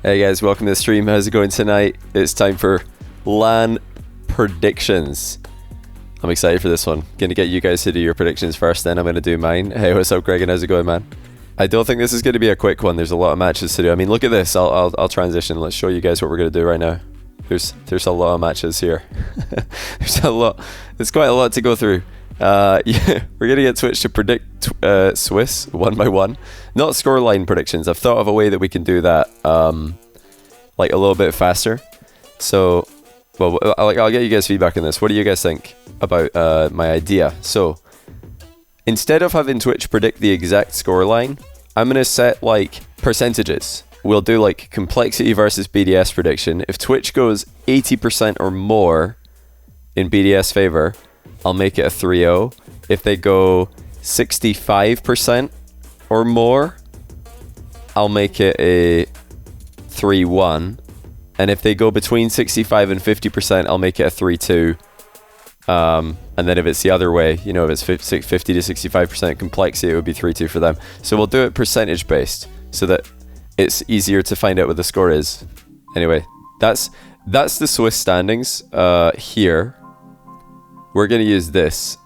Hey guys, welcome to the stream. How's it going tonight? It's time for LAN predictions. I'm excited for this one. Gonna get you guys to do your predictions first, then I'm gonna do mine. Hey, what's up, Greg? And how's it going, man? I don't think this is gonna be a quick one. There's a lot of matches to do. I mean, look at this. I'll transition. Let's show you guys what we're gonna do right now. There's a lot of matches here. There's a lot. There's quite a lot to go through. Yeah, we're gonna get Twitch to predict Swiss one by one, not scoreline predictions. I've thought of a way that we can do that, like a little bit faster. So, well, I'll get you guys feedback on this. What do you guys think about my idea? So, instead of having Twitch predict the exact scoreline, I'm gonna set like percentages. We'll do like complexity versus BDS prediction. If Twitch goes 80% or more in BDS favor, I'll make it a 3-0. If they go 65% or more, I'll make it a 3-1. And if they go between 65 and 50%, I'll make it a 3-2. And then if it's the other way, you know, if it's 50 to 65% complexity, it would be 3-2 for them. So we'll do it percentage based so that it's easier to find out what the score is. Anyway, that's the Swiss standings here. We're going to use this.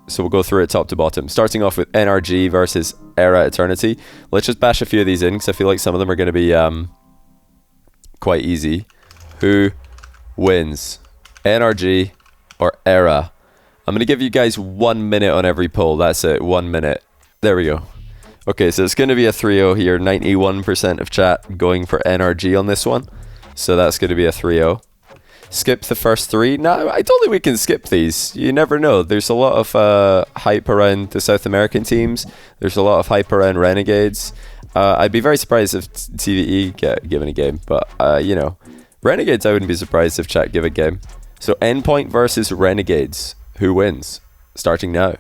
So we'll go through it top to bottom. Starting off with NRG versus Era Eternity. Let's just bash a few of these in because I feel like some of them are going to be quite easy. Who wins? NRG or Era? I'm going to give you guys 1 minute on every poll. That's it. 1 minute. There we go. Okay, so it's going to be a 3-0 here. 91% of chat going for NRG on this one. So that's going to be a 3-0. Skip the first three. No, I don't think we can skip these. You never know. There's a lot of hype around the South American teams. There's a lot of hype around Renegades. I'd be very surprised if TVE get given a game. But, you know, Renegades, I wouldn't be surprised if chat give a game. So, Endpoint versus Renegades. Who wins? Starting now. All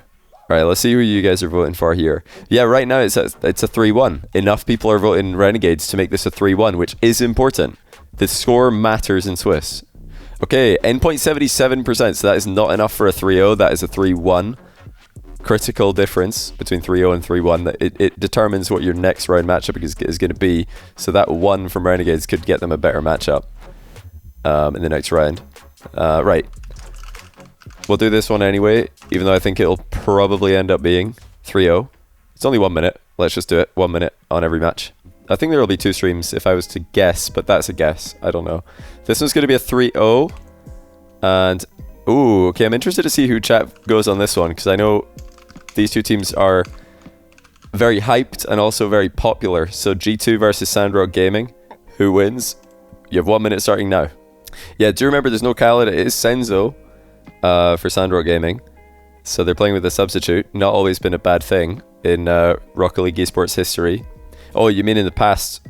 right, let's see who you guys are voting for here. Yeah, right now it's a 3-1. Enough people are voting Renegades to make this a 3-1, which is important. The score matters in Swiss. Okay, Endpoint 77%, so that is not enough for a 3-0. That is a 3-1. Critical difference between 3-0 and 3-1. It determines what your next round matchup is going to be. So that 1 from Renegades could get them a better matchup in the next round. Right. We'll do this one anyway, even though I think it'll probably end up being 3-0. It's only 1 minute. Let's just do it. 1 minute on every match. I think there will be 2 streams if I was to guess, but that's a guess. I don't know. This one's going to be a 3-0. And, ooh, okay, I'm interested to see who chat goes on this one, because I know these two teams are very hyped and also very popular. So G2 versus Sandrock Gaming. Who wins? You have 1 minute starting now. Yeah, do remember there's no Khaled. It is Senzo for Sandrock Gaming. So they're playing with a substitute. Not always been a bad thing in Rocket League esports history. Oh, you mean in the past,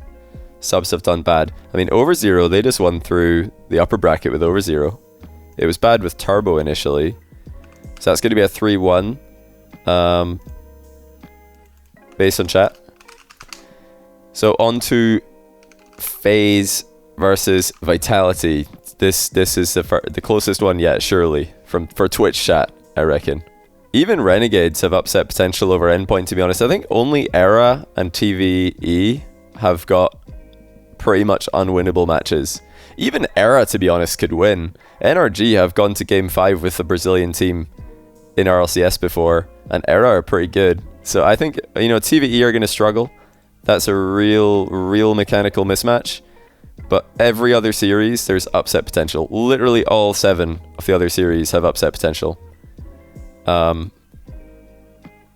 subs have done bad? I mean, Over0, they just won through the upper bracket with Over0. It was bad with Turbo initially. So that's going to be a 3-1 based on chat. So on to FaZe versus Vitality. This is the closest one yet, surely, for Twitch chat, I reckon. Even Renegades have upset potential over Endpoint, to be honest. I think only Era and TVE have got pretty much unwinnable matches. Even Era, to be honest, could win. NRG have gone to Game 5 with the Brazilian team in RLCS before, and Era are pretty good. So I think, you know, TVE are going to struggle. That's a real mechanical mismatch. But every other series, there's upset potential. Literally all 7 of the other series have upset potential.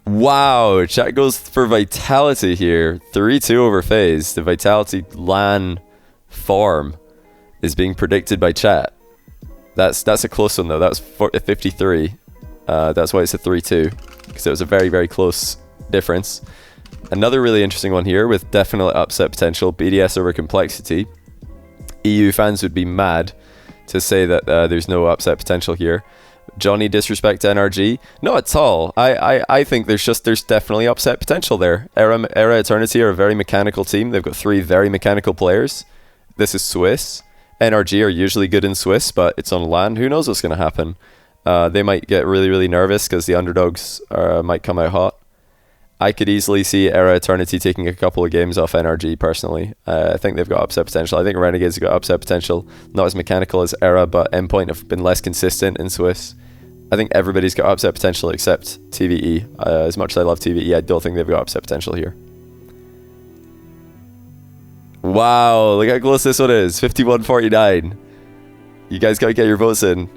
Wow, chat goes for Vitality here. 3-2 over FaZe. The Vitality LAN form is being predicted by chat. That's a close one though. That was 53. That's why it's a 3-2, because it was a very close difference. Another really interesting one here with definite upset potential. BDS over Complexity. EU fans would be mad to say that there's no upset potential here. Johnny disrespect NRG? Not at all. I think there's definitely upset potential there. Era Eternity are a very mechanical team. They've got 3 very mechanical players. This is Swiss. NRG are usually good in Swiss, but it's on LAN. Who knows what's going to happen? They might get really nervous because the underdogs might come out hot. I could easily see Era Eternity taking a couple of games off NRG personally. I think they've got upset potential. I think Renegades have got upset potential. Not as mechanical as Era, but Endpoint have been less consistent in Swiss. I think everybody's got upset potential except TVE. As much as I love TVE, I don't think they've got upset potential here. Wow, look how close this one is. 51-49. You guys gotta get your votes in.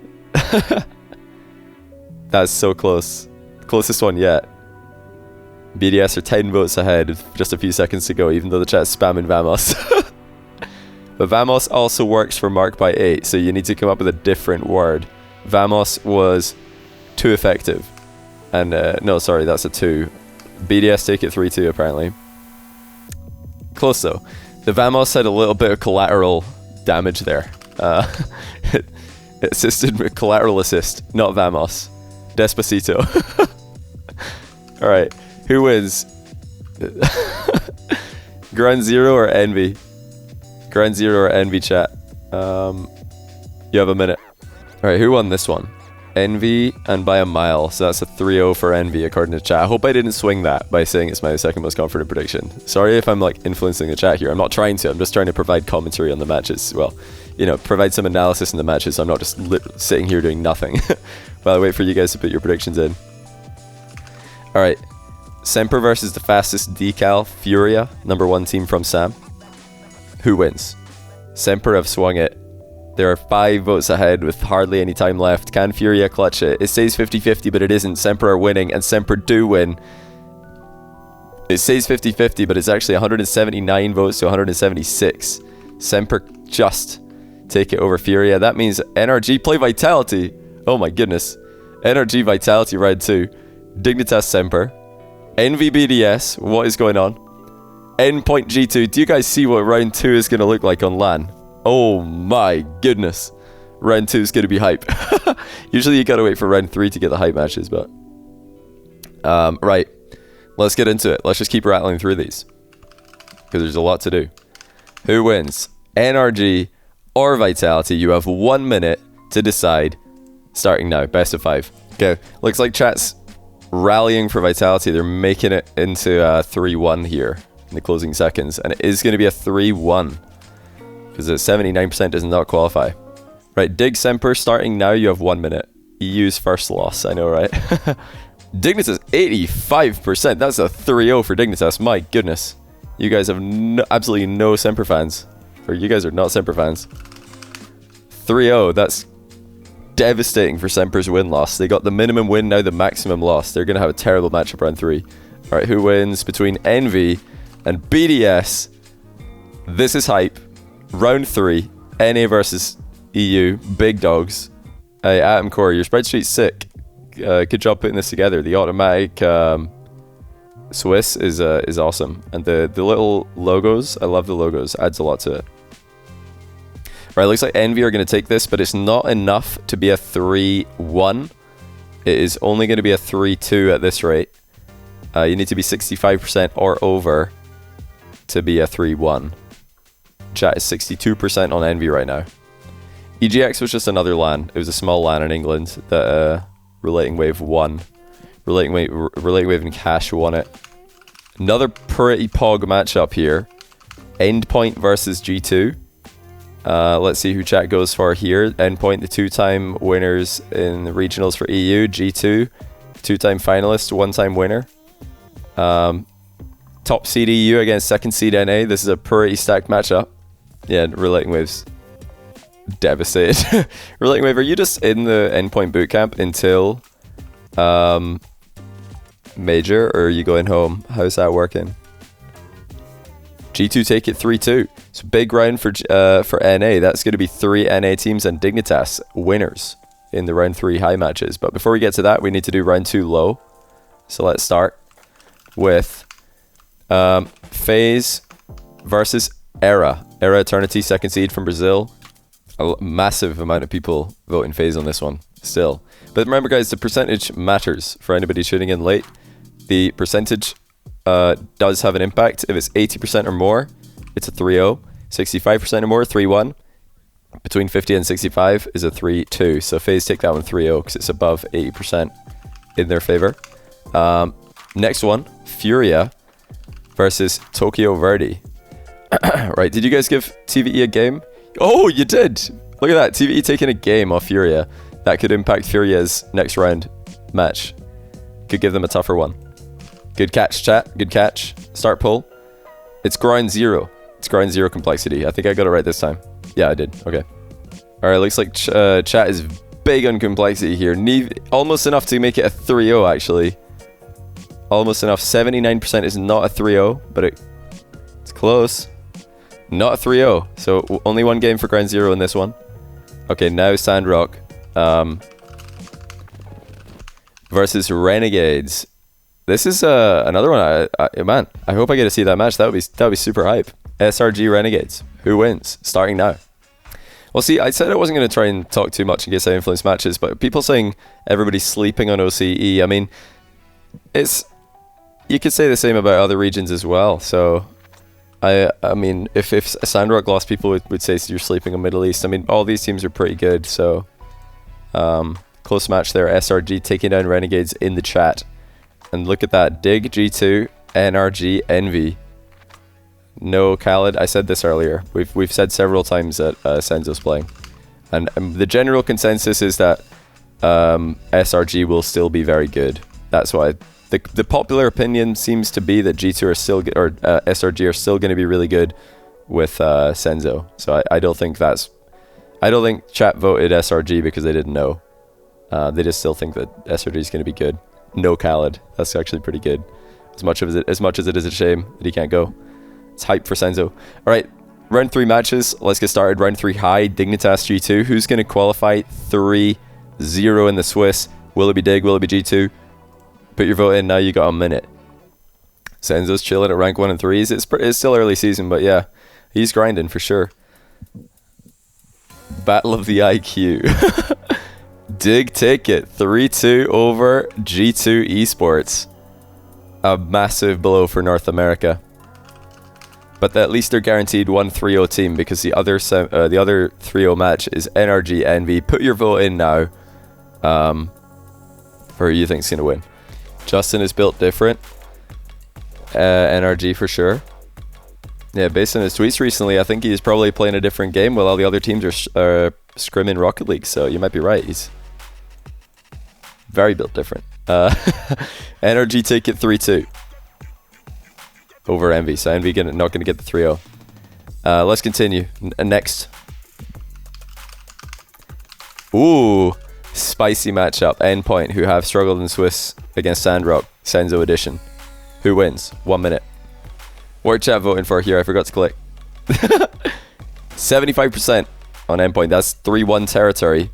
That's so close. Closest one yet. BDS are 10 votes ahead with just a few seconds to go, even though the chat's spamming Vamos. But Vamos also works for Mark by 8, so you need to come up with a different word. Vamos was too effective. And, no, sorry, that's a 2. BDS take it 3-2, apparently. Close, though. The Vamos had a little bit of collateral damage there. It assisted with collateral assist, not Vamos. Despacito. Alright. Who wins? Ground Zero or Envy? Ground Zero or Envy, chat? You have a minute. Alright, who won this one? Envy, and by a mile. So that's a 3-0 for Envy according to chat. I hope I didn't swing that by saying it's my second most confident prediction. Sorry if I'm like influencing the chat here. I'm not trying to. I'm just trying to provide commentary on the matches. Well, you know, provide some analysis in the matches. So I'm not just sitting here doing nothing while I wait for you guys to put your predictions in. Alright. Semper versus the fastest decal, Furia, #1 team from Sam. Who wins? Semper have swung it. There are 5 votes ahead with hardly any time left. Can Furia clutch it? It says 50-50, but it isn't. Semper are winning, and Semper do win. It says 50-50, but it's actually 179 votes to 176. Semper just take it over Furia. That means NRG play Vitality. Oh my goodness. NRG Vitality round 2. Dignitas Semper. Envy BDS, what is going on? Endpoint G2, do you guys see what round 2 is going to look like on LAN? Oh my goodness. Round 2 is going to be hype. Usually you got to wait for round 3 to get the hype matches, but... right, let's get into it. Let's just keep rattling through these, because there's a lot to do. Who wins? NRG or Vitality? You have 1 minute to decide. Starting now, best of 5. Okay, looks like chat's rallying for Vitality. They're making it into 3-1 here in the closing seconds, and it is going to be a 3-1 because the 79% does not qualify. Right, Dig Semper starting now. You have 1 minute. EU's first loss, I know, right? Dignitas 85%. That's a 3-0 for Dignitas. My goodness, you guys have absolutely no Semper fans, or you guys are not Semper fans. 3-0. That's devastating for Semper's win-loss. They got the minimum win, now the maximum loss. They're going to have a terrible matchup round 3. Alright, who wins between Envy and BDS? This is hype. Round 3. NA versus EU. Big dogs. Hey, Atom Core, your spreadsheet's sick. Good job putting this together. The automatic Swiss is awesome. And the little logos, I love the logos. Adds a lot to it. Right, looks like Envy are going to take this, but it's not enough to be a 3-1. It is only going to be a 3-2 at this rate. You need to be 65% or over to be a 3-1. Chat is 62% on Envy right now. EGX was just another LAN. It was a small LAN in England that Relating Wave won. Relating Wave and Cash won it. Another pretty pog matchup here. Endpoint versus G2. Let's see who chat goes for here. Endpoint, the 2-time winners in the regionals for EU. G2, 2-time finalist, 1-time winner. Top seed EU against second seed NA. This is a pretty stacked matchup. Yeah, Relating Wave's devastated. Relating Wave, are you just in the Endpoint bootcamp until Major, or are you going home? How's that working? G2 take it 3-2. It's a big round for NA. That's going to be 3 NA teams and Dignitas winners in the round 3 high matches. But before we get to that, we need to do round 2 low. So let's start with FaZe versus Era. Era Eternity, second seed from Brazil. A massive amount of people voting FaZe on this one still. But remember, guys, the percentage matters for anybody tuning in late. The percentage does have an impact. If it's 80% or more, it's a 3-0. 65% or more, 3-1. Between 50 and 65 is a 3-2. So FaZe take that one 3-0 because it's above 80% in their favor. Next one, Furia versus Tokyo Verde. Right, did you guys give TVE a game? Oh, you did! Look at that, TVE taking a game off Furia. That could impact Furia's next round match. Could give them a tougher one. Good catch, chat. Good catch. Start pull. It's ground 0. It's ground 0 complexity. I think I got it right this time. Yeah, I did. Okay. Alright, looks like chat is big on complexity here. Almost enough to make it a 3-0, actually. Almost enough. 79% is not a 3-0, but it's close. Not a 3-0. So only one game for ground 0 in this one. Okay, now Sandrock versus Renegades. This is another one. Man, I hope I get to see that match. That would be super hype. SRG Renegades. Who wins? Starting now. Well, see, I said I wasn't going to try and talk too much in case I influence matches, but people saying everybody's sleeping on OCE. I mean, you could say the same about other regions as well. So, I mean, if Sandrock lost, people would say you're sleeping on Middle East. I mean, all these teams are pretty good. So, close match there. SRG taking down Renegades in the chat. And look at that. Dig, G2, NRG, Envy. No Khaled. I said this earlier. We've said several times that Senzo's playing. And the general consensus is that SRG will still be very good. That's why the popular opinion seems to be that G2 are still or SRG are still going to be really good with Senzo. So I don't think chat voted SRG because they didn't know. They just still think that SRG is going to be good. No Khaled. That's actually pretty good. As much as it is a shame that he can't go. It's hype for Senzo. Alright, round 3 matches. Let's get started. Round 3 high. Dignitas G2. Who's going to qualify? 3-0 in the Swiss. Will it be Dig? Will it be G2? Put your vote in now. You got a minute. Senzo's chilling at rank 1 and 3s. It's still early season, but yeah. He's grinding for sure. Battle of the IQ. Dig ticket 3-2 over G2 Esports. A massive blow for North America. But at least they're guaranteed one 3-0 team because the other 3-0 match is NRG Envy. Put your vote in now for who you think's going to win. Justin is built different. NRG for sure. Yeah, based on his tweets recently, I think he's probably playing a different game while all the other teams are scrimming Rocket League. So you might be right. He's very built different. NRG take it 3-2 over Envy. So Envy not going to get the 3-0. Let's continue. Next. Ooh, spicy matchup. Endpoint, who have struggled in Swiss against Sandrock. Senzo edition. Who wins? 1 minute. What chat voting for here? I forgot to click. 75% on Endpoint. That's 3-1 territory.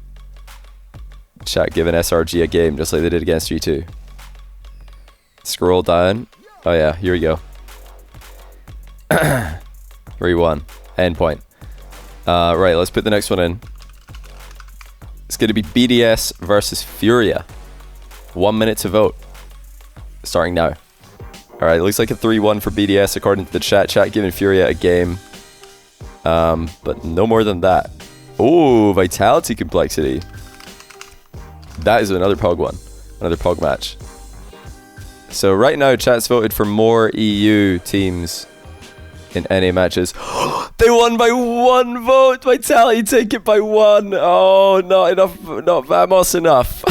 Chat giving SRG a game just like they did against G2. Scroll down. Oh yeah, here we go. 3-1. Endpoint. Right, let's put the next one in. It's going to be BDS versus Furia. 1 minute to vote. Starting now. Alright, looks like a 3-1 for BDS according to the chat. Chat giving Furia a game. But no more than that. Oh, Vitality Complexity. That is another POG one. Another POG match. So right now, chat's voted for more EU teams in NA matches. They won by 1 vote. Vitality take it by 1. Oh, not enough. Not Vamos enough.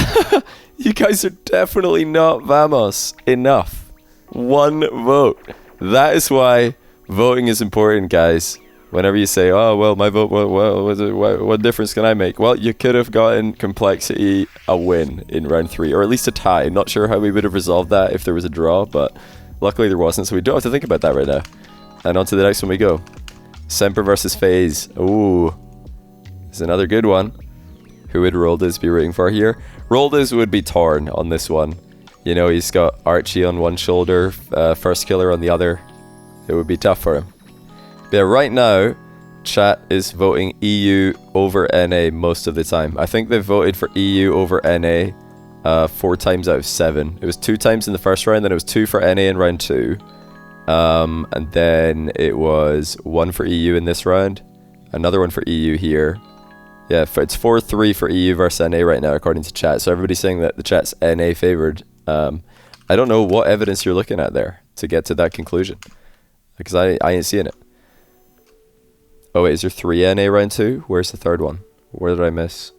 You guys are definitely not Vamos enough. 1 vote. That is why voting is important, guys. Whenever you say, oh, well, my vote, what difference can I make? Well, you could have gotten Complexity a win in round 3, or at least a tie. Not sure how we would have resolved that if there was a draw, but luckily there wasn't, so we don't have to think about that right now. And on to the next one we go. Semper versus FaZe. Ooh. This is another good one. Who would Roldes be rooting for here? Roldes would be torn on this one. You know, he's got Archie on one shoulder, First Killer on the other. It would be tough for him. Yeah, right now, chat is voting EU over NA most of the time. I think they've voted for EU over NA 4 times out of 7. It was 2 times in the first round, then it was 2 for NA in round 2. And then it was 1 for EU in this round, another one for EU here. Yeah, it's 4-3 for EU versus NA right now, according to chat. So everybody's saying that the chat's NA favored. I don't know what evidence you're looking at there to get to that conclusion, because I ain't seeing it. Oh wait, is there 3 NA round 2? Where's the third one? Where did I miss?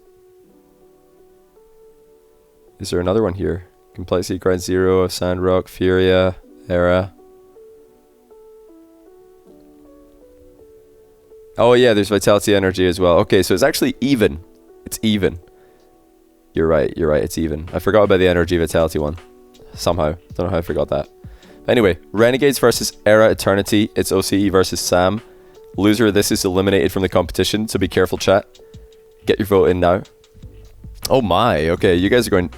Is there another one here? Complexity Grind 0, Sandrock, Furia, Era. Oh yeah, there's Vitality Energy as well. Okay, so it's actually even. It's even. You're right, it's even. I forgot about the Energy Vitality one. Somehow. Don't know how I forgot that. Anyway, Renegades versus Era Eternity. It's OCE versus Sam. Loser of this is eliminated from the competition, so be careful, chat. Get your vote in now. Oh my, okay, you guys are going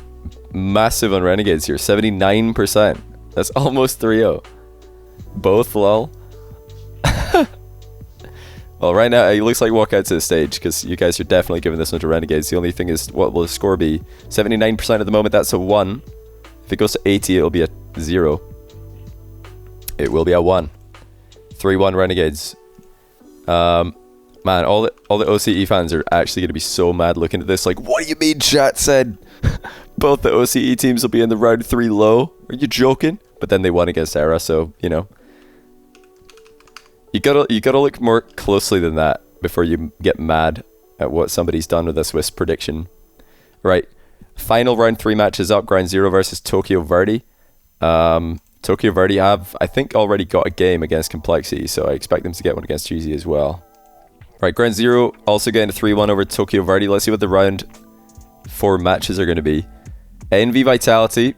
massive on Renegades here. 79%. That's almost 3-0. Both, lol. Well, right now, it looks like walkouts to the stage, because you guys are definitely giving this one to Renegades. The only thing is, what will the score be? 79% at the moment, that's a 1. If it goes to 80, it'll be a 0. It will be a 1. 3-1 Renegades. Man, all the OCE fans are actually going to be so mad looking at this. Like, what do you mean chat said both the OCE teams will be in the round 3 low? Are you joking? But then they won against Era, so, you know. You gotta look more closely than that before you get mad at what somebody's done with a Swiss prediction. Right. Final round 3 matches up. Ground 0 versus Tokyo Verde. Tokyo Verde have, I think, already got a game against Complexity, so I expect them to get one against Cheesy as well. Right, Ground 0 also getting a 3-1 over Tokyo Verde. Let's see what the round 4 matches are going to be. Envy Vitality,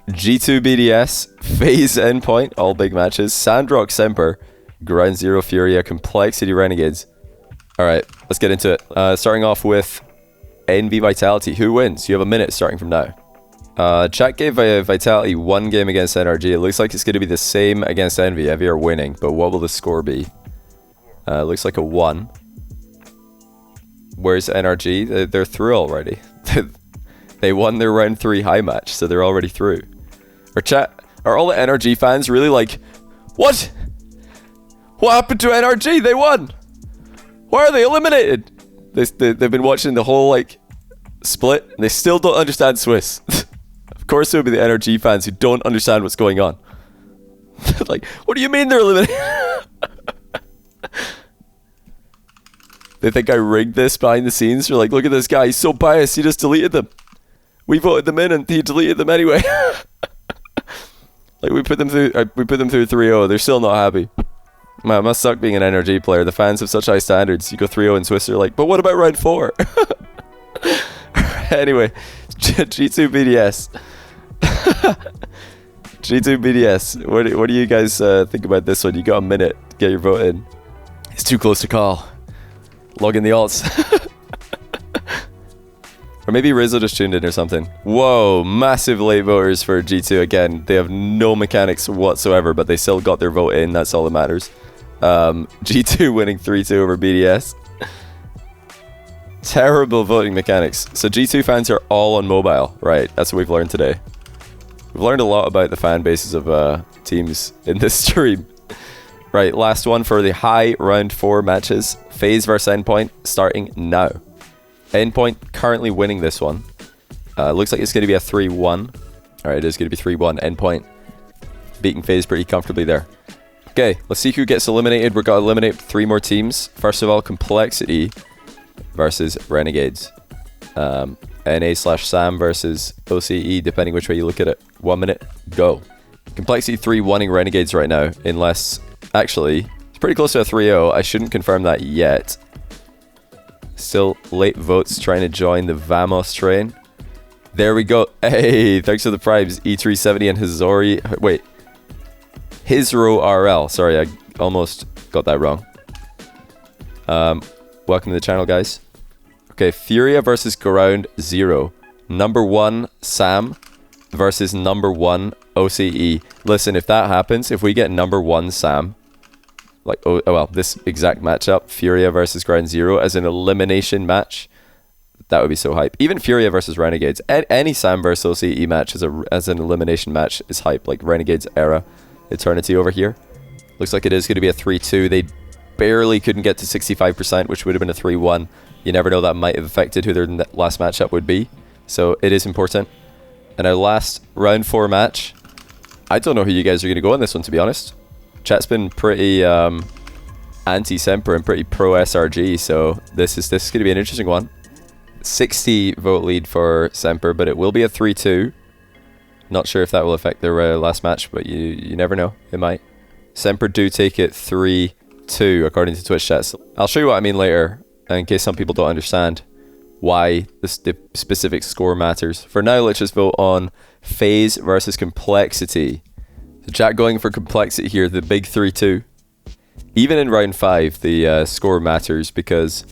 G2 BDS, FaZe Endpoint, all big matches. Sandrock Semper, Ground 0 Furia, Complexity Renegades. Alright, let's get into it. Starting off with Envy Vitality. Who wins? You have a minute starting from now. Chat gave Vitality 1 game against NRG. It looks like it's going to be the same against Envy. Envy are winning, but what will the score be? It looks like a 1. Where's NRG? They're through already. They won their round 3 high match, so they're already through. Or chat, are all the NRG fans really like, what? What happened to NRG? They won! Why are they eliminated? They've been watching the whole, like, split, and they still don't understand Swiss. Of course it would be the NRG fans who don't understand what's going on. Like, what do you mean they're eliminated? They think I rigged this behind the scenes. They're like, look at this guy, he's so biased, he just deleted them. We voted them in and he deleted them anyway. Like, we put them through 3-0, they're still not happy. Man, it must suck being an NRG player. The fans have such high standards. You go 3-0 in Swiss, they're like, but what about round 4? Anyway, G2 BDS. G2 BDS. What do you guys think about this one? You got a minute to get your vote in. It's too close to call. Log in the alts. Or maybe Rizzo just tuned in or something. Whoa, massive late voters for G2 again. They have no mechanics whatsoever, but they still got their vote in. That's all that matters. G2 winning 3-2 over BDS. Terrible voting mechanics. So G2 fans are all on mobile. Right, that's what we've learned today. We've learned a lot about the fan bases of teams in this stream. Right, last one for the high round 4 matches. FaZe versus Endpoint starting now. Endpoint currently winning this one. Looks like it's going to be a 3-1. Alright, it is going to be 3-1. Endpoint beating FaZe pretty comfortably there. Okay, let's see who gets eliminated. We're going to eliminate 3 more teams. First of all, Complexity versus Renegades. NA/Sam versus OCE, depending which way you look at it. 1 minute, go. Complexity 3-1ing Renegades right now, unless... Actually, it's pretty close to a 3-0. I shouldn't confirm that yet. Still late votes trying to join the Vamos train. There we go. Hey, thanks for the primes. E370 and Hizori. Wait. Hizro RL. Sorry, I almost got that wrong. Welcome to the channel, guys. Okay, Furia versus Ground 0. Number 1, Sam versus number 1, OCE. Listen, if that happens, if we get number 1, Sam, like, oh well, this exact matchup, Furia versus Ground 0 as an elimination match, that would be so hype. Even Furia versus Renegades, any Sam versus OCE match as an elimination match is hype. Like Renegades Era Eternity over here. Looks like it is going to be a 3-2. They barely couldn't get to 65%, which would have been a 3-1. You never know, that might have affected who their last matchup would be. So it is important. And our last round 4 match. I don't know who you guys are going to go in this one, to be honest. Chat's been pretty anti-Semper and pretty pro-SRG, so this is going to be an interesting one. 60 vote lead for Semper, but it will be a 3-2. Not sure if that will affect their last match, but you never know. It might. Semper do take it 3-2 according to Twitch chat. So I'll show you what I mean later, in case some people don't understand why the specific score matters. For now, let's just vote on phase versus complexity. So chat going for complexity here, the big 3-2. Even in round 5, the score matters because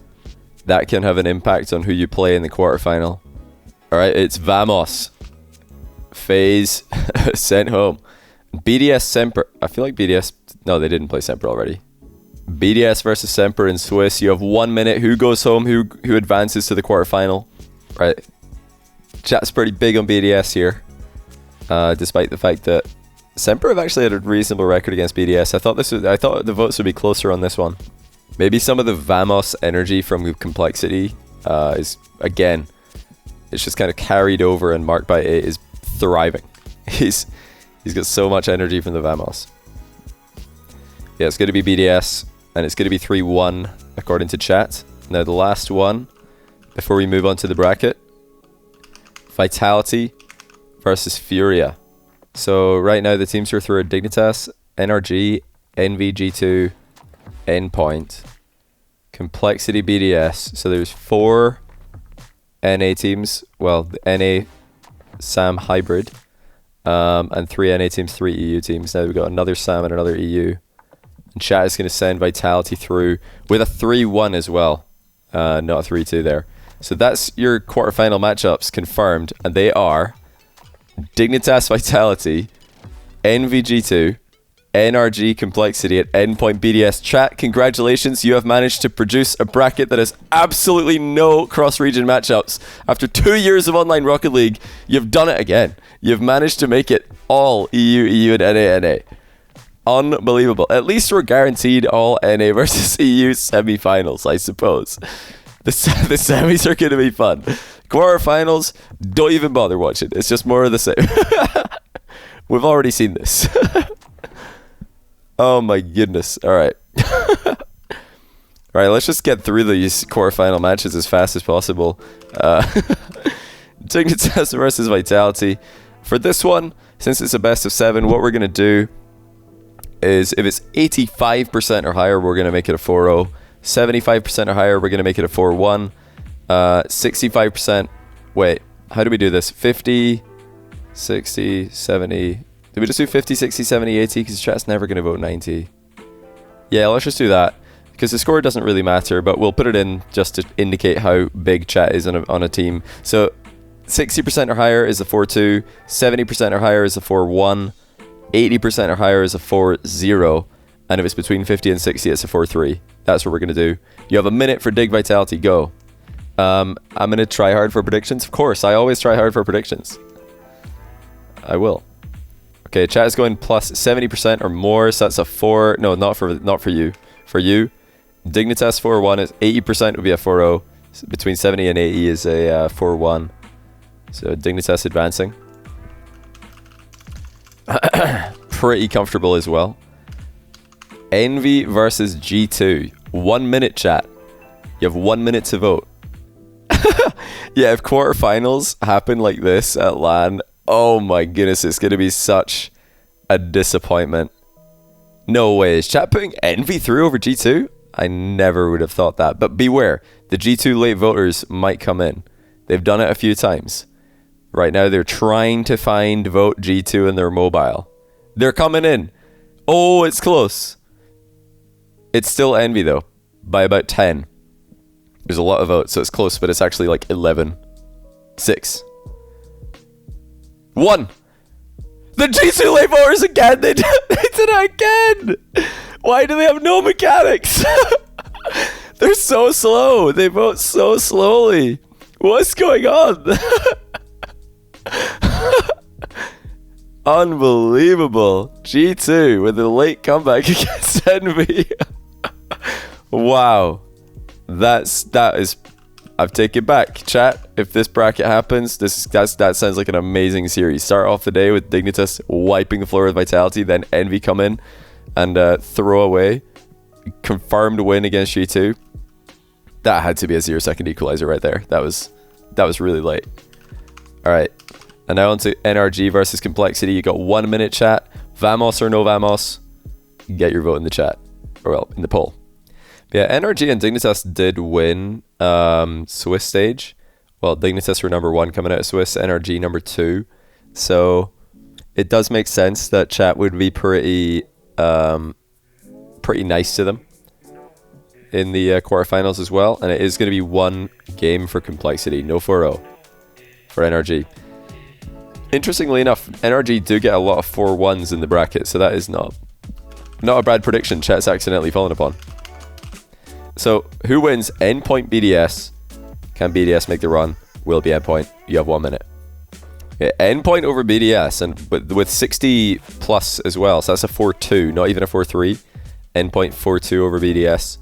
that can have an impact on who you play in the quarterfinal. Alright, it's Vamos. FaZe sent home. BDS Semper. I feel like BDS... No, they didn't play Semper already. BDS versus Semper in Swiss. You have 1 minute. Who goes home? Who advances to the quarterfinal? Right. Chat's pretty big on BDS here. Despite the fact that Semper have actually had a reasonable record against BDS. I thought the votes would be closer on this one. Maybe some of the Vamos energy from complexity is, again, it's just kind of carried over, and Mark by 8 is thriving. He's got so much energy from the Vamos. Yeah, it's going to be BDS, and it's going to be 3-1 according to chat. Now the last one, before we move on to the bracket, Vitality versus Furia. So right now the teams are through Dignitas, NRG, NVG2, Endpoint, Complexity, BDS. So there's 4 NA teams. Well, the NA SAM hybrid, and 3 NA teams, 3 EU teams. Now we've got another SAM and another EU. And chat is going to send Vitality through with a 3-1 as well, not a 3-2 there. So that's your quarterfinal matchups confirmed, and they are Dignitas Vitality, NVG2, NRG Complexity at Endpoint BDS. Chat, congratulations, you have managed to produce a bracket that has absolutely no cross-region matchups. After 2 years of online Rocket League, you've done it again. You've managed to make it all EU, and NA. Unbelievable. At least we're guaranteed all NA versus EU semi-finals, I suppose. The semis are going to be fun. Quarterfinals, don't even bother watching. It's just more of the same. We've already seen this. Oh my goodness. Alright. Alright, let's just get through these quarterfinal matches as fast as possible. Dignitas versus Vitality. For this one, since it's a best of 7, what we're going to do is if it's 85% or higher, we're going to make it a 4-0. 75% or higher, we're going to make it a 4-1. 65%. Wait, how do we do this? 50, 60, 70. Did we just do 50, 60, 70, 80? Because chat's never going to vote 90. Yeah, let's just do that. Because the score doesn't really matter, but we'll put it in just to indicate how big chat is on a team. So 60% or higher is a 4-2. 70% or higher is a 4-1. 80% or higher is a 4-0. And if it's between 50 and 60, it's a 4-3. That's what we're going to do. You have a minute for Dig Vitality. Go. I'm going to try hard for predictions. Of course, I always try hard for predictions. I will. Okay, chat is going plus 70% or more, so that's a 4. No, not for you. For you, Dignitas 4-1 is 80% would be a 4-0. Between 70 and 80 is a 4-1. So Dignitas advancing. Pretty comfortable as well. Envy versus G2. 1 minute, chat. You have 1 minute to vote. Yeah, if quarterfinals happen like this at LAN, oh my goodness, it's going to be such a disappointment. No way. Is chat putting Envy through over G2? I never would have thought that. But beware, the G2 late voters might come in. They've done it a few times. Right now, they're trying to find vote G2 in their mobile. They're coming in. Oh, it's close. It's still Envy, though, by about 10. There's a lot of votes, so it's close, but it's actually like 11. 6. 1. The G2 late voters again. They did it again. Why do they have no mechanics? They're so slow. They vote so slowly. What's going on? Unbelievable. G2 with a late comeback against Envy. Wow. That is, I've taken it back. Chat, if this bracket happens, that sounds like an amazing series. Start off the day with Dignitas wiping the floor with Vitality, then Envy come in and throw away. Confirmed win against G2. That had to be a 0-second equalizer right there. That was really late. Alright. And now on to NRG versus Complexity. You got 1 minute chat. Vamos or no Vamos? Get your vote in the chat. Or well, in the poll. But yeah, NRG and Dignitas did win Swiss stage. Well, Dignitas were number 1 coming out of Swiss, NRG number 2. So it does make sense that chat would be pretty nice to them in the quarterfinals as well. And it is going to be 1 game for Complexity, no 4-0 for NRG. Interestingly enough, NRG do get a lot of 4-1s in the bracket, so that is not a bad prediction chat's accidentally fallen upon. So, who wins endpoint BDS? Can BDS make the run? Will be endpoint. You have 1 minute. Yeah, endpoint over BDS, and with 60 plus as well, so that's a 4-2, not even a 4-3. Endpoint 4-2 over BDS.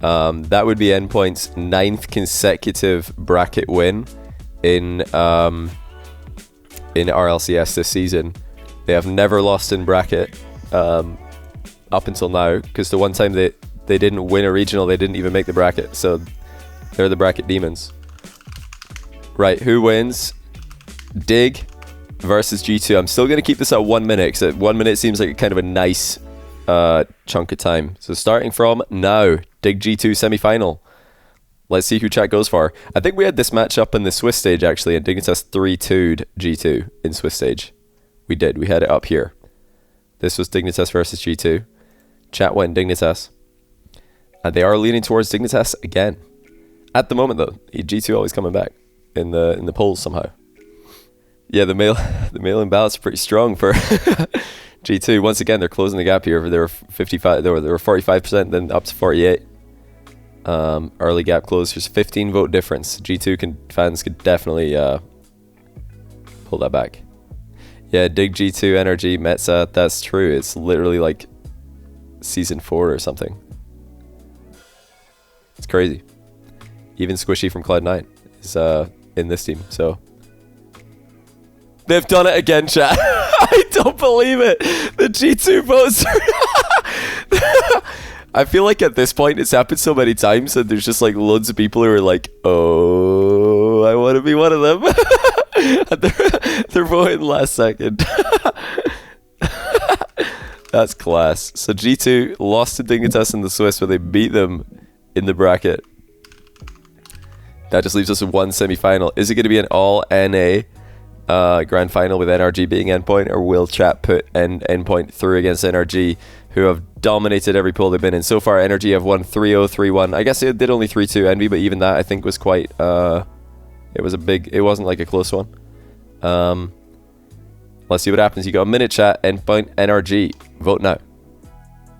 That would be endpoint's 9th consecutive bracket win in RLCS this season. They have never lost in bracket up until now, because the one time they didn't win a regional, they didn't even make the bracket, so they're the bracket demons. Right, who wins? Dig versus G2. I'm still going to keep this at 1 minute, because 1 minute seems like kind of a nice chunk of time. So starting from now, Dig G2 semi-final. Let's see who chat goes for. I think we had this match up in the Swiss stage actually, and Dignitas 3-2'd G2 in Swiss stage. We did. We had it up here. This was Dignitas versus G2. Chat went Dignitas. And they are leaning towards Dignitas again. At the moment though, G2 always coming back in the polls somehow. Yeah, the male imbalance is pretty strong for G2. Once again, they're closing the gap here. They were 55. They were 45%, then up to 48. Early gap close. There's 15 vote difference. G2 fans could definitely pull that back. Yeah, Dig G2 NRG Metza. That's true. It's literally like season 4 or something. It's crazy. Even Squishy from Cloud9 is in this team. So they've done it again, chat. I don't believe it. The G2 votes. I feel like at this point it's happened so many times that there's just like loads of people who are like, oh, I want to be one of them. And they're voting last second. That's class. So G2 lost to Dignitas in the Swiss, but they beat them in the bracket. That just leaves us with 1 semi-final. Is it going to be an all NA grand final with NRG being endpoint, or will chat put endpoint through against NRG, who have dominated every pool they've been in so far? NRG have won 3-0, 3-1. I guess it did only 3-2 Envy, but even that I think was quite it wasn't like a close one. Let's see what happens. You got a minute chat, endpoint NRG. Vote now.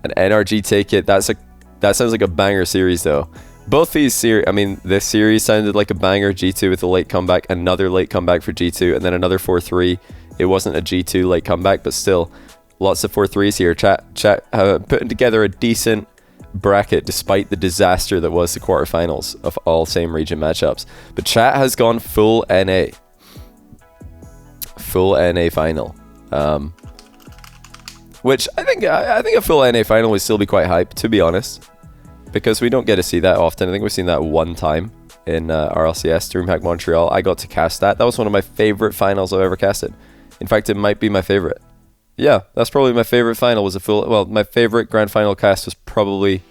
And NRG take it. That sounds like a banger series though. Both these series, I mean, this series sounded like a banger. G2 with a late comeback, another late comeback for G2, and then another 4-3. It wasn't a G2 late comeback, but still, lots of 4-3s here. Chat putting together a decent bracket despite the disaster that was the quarterfinals of all same region matchups. But chat has gone full NA. Full NA final. Which I think a full NA final would still be quite hype, to be honest, because we don't get to see that often. I think we've seen that one time in RLCS, DreamHack Montreal. I got to cast that. That was one of my favorite finals I've ever casted. In fact, it might be my favorite. Yeah, that's probably my favorite final. Was a full. Well, my favorite grand final cast was probably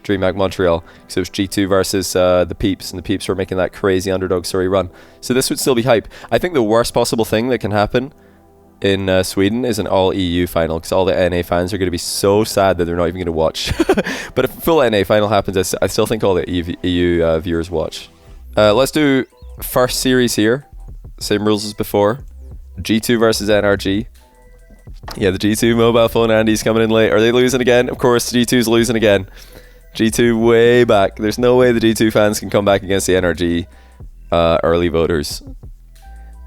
DreamHack Montreal, because it was G2 versus the Peeps, and the Peeps were making that crazy underdog story run. So this would still be hype. I think the worst possible thing that can happen in Sweden is an all EU final, because all the NA fans are going to be so sad that they're not even going to watch. But if a full NA final happens, I still think all the EU viewers watch. Let's do first series here. Same rules as before. G2 versus NRG. Yeah, the G2 mobile phone Andy's coming in late. Are they losing again? Of course, G2's losing again. G2 way back. There's no way the G2 fans can come back against the NRG early voters.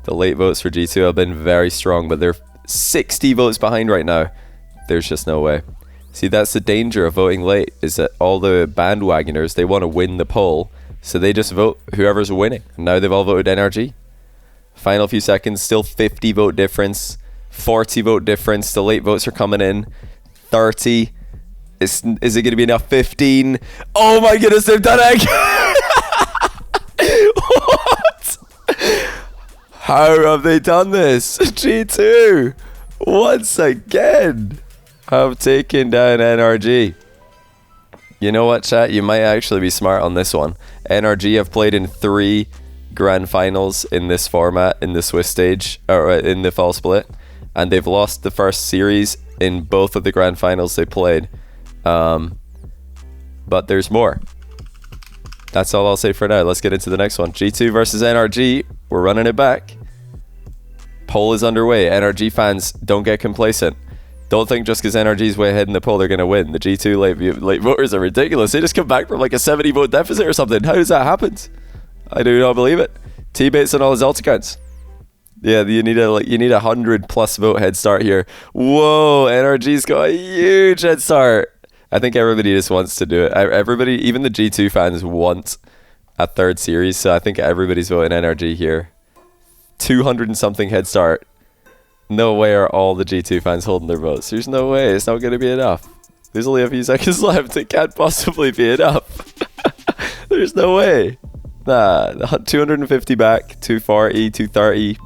The late votes for G2 have been very strong, but they're 60 votes behind right now. There's just no way. See, that's the danger of voting late, is that all the bandwagoners, they want to win the poll, So they just vote whoever's winning. Now they've all voted NRG. Final few seconds, still 50 vote difference, 40 vote difference. The late votes are coming in. 30. Is it going to be enough? 15. Oh my goodness, they've done it again. What? How have they done this? G2 once again have taken down NRG. You know what, chat? You might actually be smart on this one. NRG have played in 3 grand finals in this format, in the Swiss stage, or in the fall split, and they've lost the first series in both of the grand finals they played. But there's more. That's all I'll say for now. Let's get into the next one. G2 versus NRG. We're running it back. Poll is underway. NRG fans, don't get complacent. Don't think just because NRG's way ahead in the poll they're going to win. The G2 late voters are ridiculous. They just come back from like a 70 vote deficit or something. How does that happen? I do not believe it. T-Bates on all his alt accounts. Yeah, you need a 100+ vote head start here. Whoa, NRG's got a huge head start. I think everybody just wants to do it. Everybody, even the G2 fans, want a third series. So I think everybody's voting NRG here. 200 and something head start. No way are all the G2 fans holding their votes. There's no way. It's not going to be enough. There's only a few seconds left. It can't possibly be enough. There's no way. Nah, 250 back, 240, 230.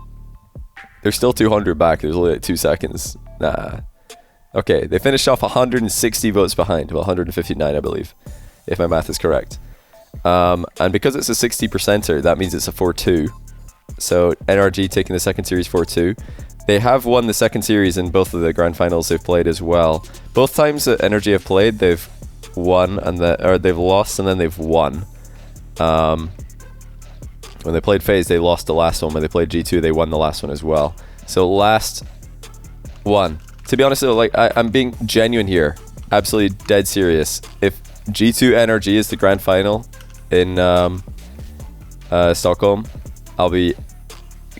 There's still 200 back. There's only like 2 seconds. Nah. Okay, they finished off 160 votes behind. Well, 159, I believe, if my math is correct. And because it's a 60%er, that means it's a 4-2. So NRG taking the second series 4-2. They have won the second series in both of the grand finals they've played as well. Both times that NRG have played, they've won or they've lost and then they've won. When they played FaZe, they lost the last one. When they played G2, they won the last one as well. So last one. To be honest, though, like I'm being genuine here, absolutely dead serious. If G2 NRG is the grand final in Stockholm, I'll be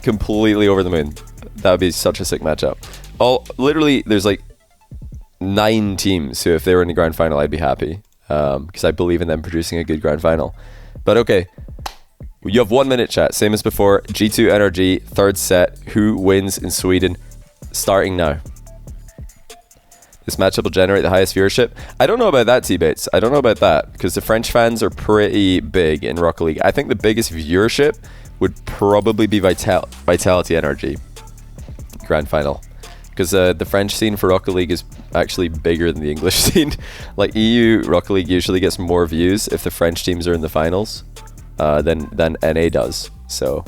completely over the moon. That would be such a sick matchup. Literally, there's like 9 teams who, if they were in the grand final, I'd be happy because I believe in them producing a good grand final. But okay, you have 1 minute, chat. Same as before. G2 NRG, third set. Who wins in Sweden? Starting now. This matchup will generate the highest viewership. I don't know about that, T-Bates. I don't know about that because the French fans are pretty big in Rocket League. I think the biggest viewership would probably be Vitality NRG grand final because the French scene for Rocket League is actually bigger than the English scene. Like EU Rocket League usually gets more views if the French teams are in the finals than NA does. So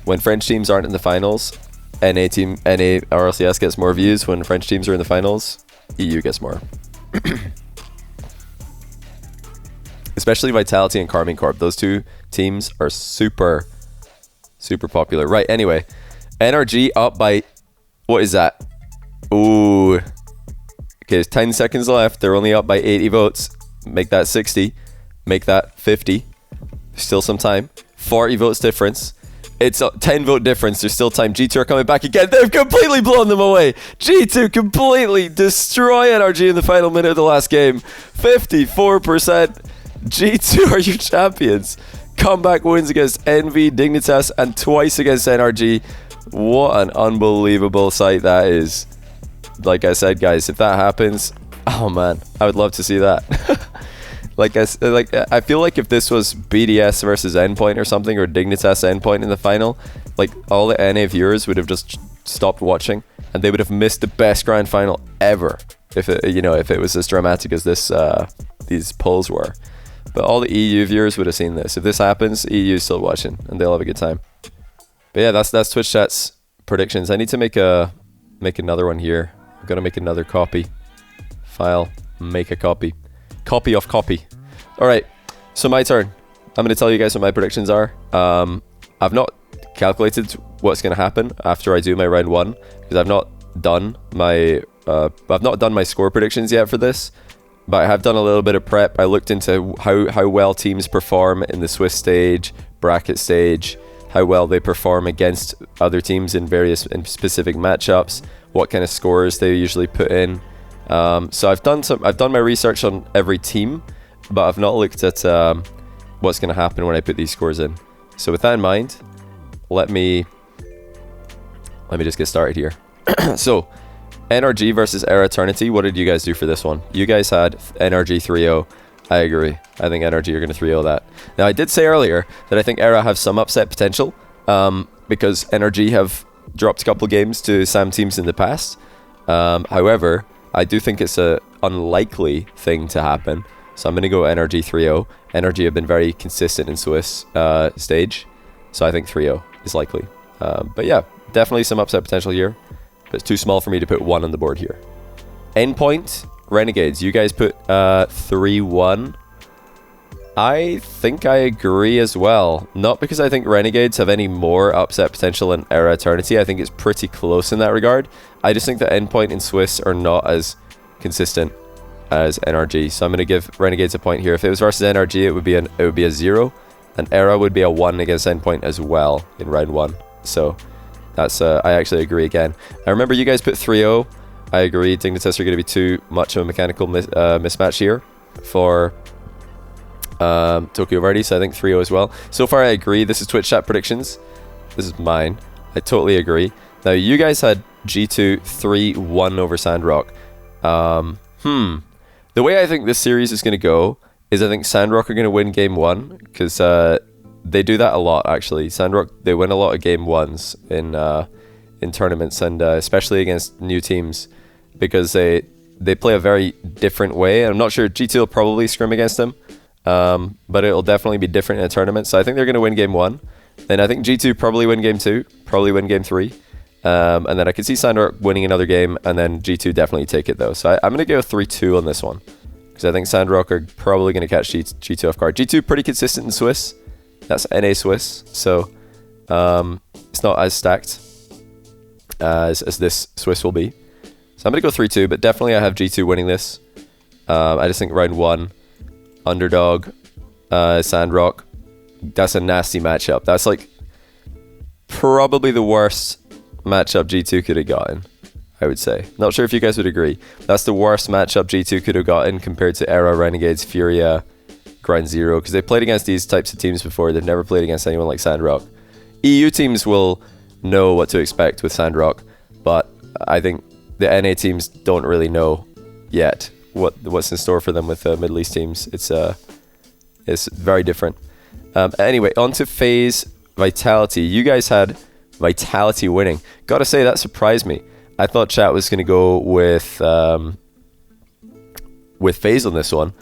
when French teams aren't in the finals, NA RLCS gets more views. When French teams are in the finals, EU gets more. Especially Vitality and Carmine Corp. Those two teams are super popular. Right, anyway. NRG up by, what is that? Ooh. Okay, there's 10 seconds left. They're only up by 80 votes. Make that 60. Make that 50. Still some time. 40 votes difference. It's a 10 vote difference. There's still time. G2 are coming back again. They've completely blown them away. G2 completely destroy NRG in the final minute of the last game. 54%. G2 are your champions. Comeback wins against Envy, Dignitas, and twice against NRG. What an unbelievable sight that is. Like I said, guys, if that happens, oh man, I would love to see that. I feel like if this was BDS versus Endpoint or something, or Dignitas Endpoint in the final, like all the NA viewers would have just stopped watching, and they would have missed the best grand final ever if it was as dramatic as these polls were. But all the EU viewers would have seen this. If this happens, EU is still watching, and they'll have a good time. But yeah, that's Twitch chat's predictions. I need to make another one here. I'm gonna make another copy. File, make a copy. Copy of copy. All right, so my turn. I'm going to tell you guys what my predictions are. I've not calculated what's going to happen after I do my round 1 because I've not done my score predictions yet for this, but I have done a little bit of prep. I looked into how well teams perform in the Swiss stage, bracket stage, how well they perform against other teams in specific matchups, what kind of scores they usually put in. So I've done my research on every team, but I've not looked at what's going to happen when I put these scores in. So with that in mind, let me just get started here. So NRG versus Era Eternity. What did you guys do for this one? You guys had NRG 3-0. I agree. I think NRG are going to 3-0 that. Now, I did say earlier that I think Era have some upset potential because NRG have dropped a couple games to SAM teams in the past. However, I do think it's a unlikely thing to happen. So I'm going to go NRG 3-0. NRG have been very consistent in Swiss stage. So I think 3-0 is likely. But yeah, definitely some upset potential here. But it's too small for me to put 1 on the board here. Endpoint, Renegades. You guys put 3-1. I think I agree as well. Not because I think Renegades have any more upset potential than Era Eternity. I think it's pretty close in that regard. I just think that Endpoint and Swiss are not as consistent as NRG. So I'm going to give Renegades a point here. If it was versus NRG, it would be a 0. And Era would be a 1 against Endpoint as well in round 1. So that's I actually agree again. I remember you guys put 3-0. I agree. Dignitas are going to be too much of a mechanical mismatch here for Tokyo Verdy, so I think 3-0 as well. So far I agree. This is Twitch chat predictions. This is mine. I totally agree. Now you guys had G2 3-1 over Sandrock. The way I think this series is going to go is I think Sandrock are going to win game 1 because they do that a lot actually. Sandrock, they win a lot of game 1s in tournaments and especially against new teams because they play a very different way. I'm not sure G2 will probably scrim against them. But it'll definitely be different in a tournament. So I think they're going to win game 1. Then I think G2 probably win game 2, probably win game 3. And then I could see Sandrock winning another game, and then G2 definitely take it though. So I'm going to go 3-2 on this one. Because I think Sandrock are probably going to catch G2 off guard. G2 pretty consistent in Swiss. That's NA Swiss. So it's not as stacked as this Swiss will be. So I'm going to go 3-2, but definitely I have G2 winning this. I just think round 1, underdog, Sandrock, that's a nasty matchup. That's like probably the worst matchup G2 could have gotten, I would say. Not sure if you guys would agree. That's the worst matchup G2 could have gotten compared to Era, Renegades, Furia, Ground Zero, because they played against these types of teams before. They've never played against anyone like Sandrock. EU teams will know what to expect with Sandrock, but I think the NA teams don't really know yet what's in store for them with Middle East teams. It's very different. Anyway, on to FaZe Vitality. You guys had Vitality winning. Gotta say, that surprised me. I thought chat was going to go with FaZe on this one.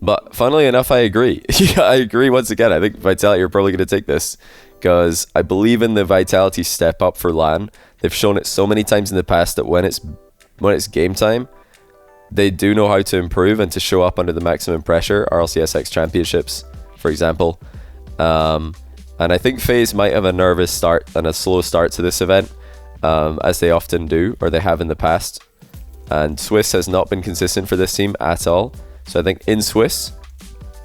But funnily enough, I agree. Yeah, I agree once again. I think Vitality are probably going to take this because I believe in the Vitality step up for LAN. They've shown it so many times in the past that when it's game time, they do know how to improve and to show up under the maximum pressure. RLCSX championships, for example. And I think FaZe might have a nervous start and a slow start to this event, as they often do, or they have in the past. And Swiss has not been consistent for this team at all. So I think in Swiss,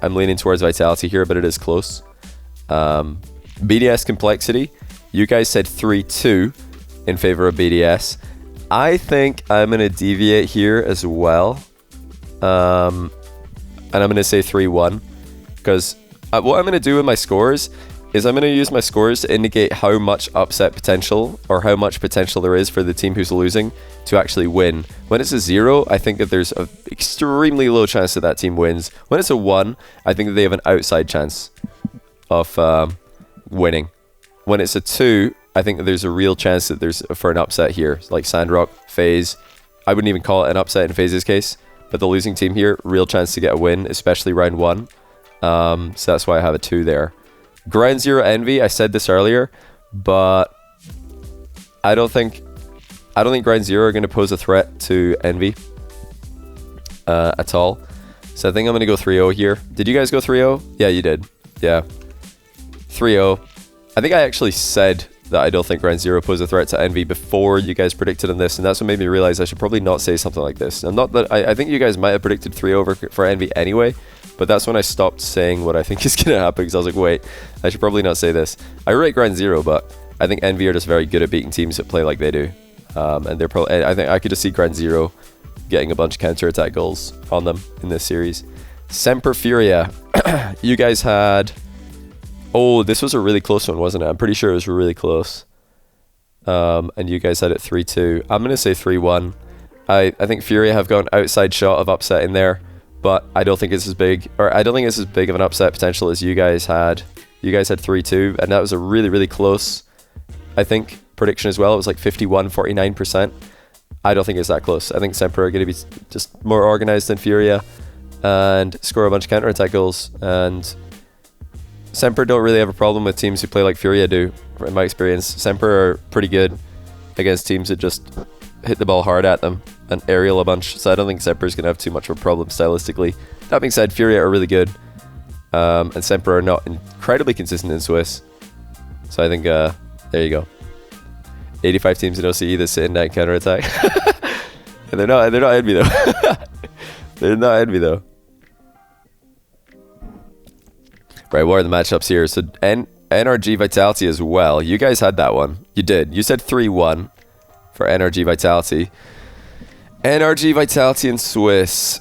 I'm leaning towards Vitality here, but it is close. BDS Complexity, you guys said 3-2 in favor of BDS. I think I'm going to deviate here as well. And I'm going to say 3-1. Because what I'm going to do with my scores is I'm going to use my scores to indicate how much upset potential or how much potential there is for the team who's losing to actually win. When it's a 0, I think that there's an extremely low chance that team wins. When it's a 1, I think that they have an outside chance of winning. When it's a 2, I think that there's a real chance that there's for an upset here, like Sandrock, FaZe. I wouldn't even call it an upset in FaZe's case, but the losing team here, real chance to get a win, especially round 1. So that's why I have a 2 there. Ground Zero Envy, I said this earlier, but I don't think Ground Zero are going to pose a threat to Envy at all. So I think I'm going to go 3-0 here. Did you guys go 3-0? Yeah, you did. Yeah. 3-0. I think I actually said that I don't think Ground Zero pose a threat to Envy before you guys predicted on this, and that's what made me realize I should probably not say something like this. And not that I think you guys might have predicted 3-0 for Envy anyway, but that's when I stopped saying what I think is going to happen, because I was like, wait, I should probably not say this. I rate Ground Zero, but I think Envy are just very good at beating teams that play like they do. And they're probably, I think I could just see Ground Zero getting a bunch of counter-attack goals on them in this series. Semper Furia. You guys had... Oh, this was a really close one, wasn't it? I'm pretty sure it was really close. And you guys had it 3-2. I'm going to say 3-1. I think Furia have got an outside shot of upset in there, but I don't think it's as big, or I don't think it's as big of an upset potential as you guys had. You guys had 3-2, and that was a really, really close, I think, prediction as well. It was like 51-49%. I don't think it's that close. I think Semper are going to be just more organized than Furia and score a bunch of counter-attack goals. And Semper don't really have a problem with teams who play like Furia do, in my experience. Semper are pretty good against teams that just hit the ball hard at them and aerial a bunch. So I don't think Semper is going to have too much of a problem stylistically. That being said, Furia are really good. And Semper are not incredibly consistent in Swiss. So I think, there you go. 85 teams in OCE that sit in that counter-attack. And they're not envy though. They're not envy though. Right, what are the matchups here? So NRG Vitality as well. You guys had that one. You did. You said 3-1 for NRG Vitality. NRG Vitality and Swiss.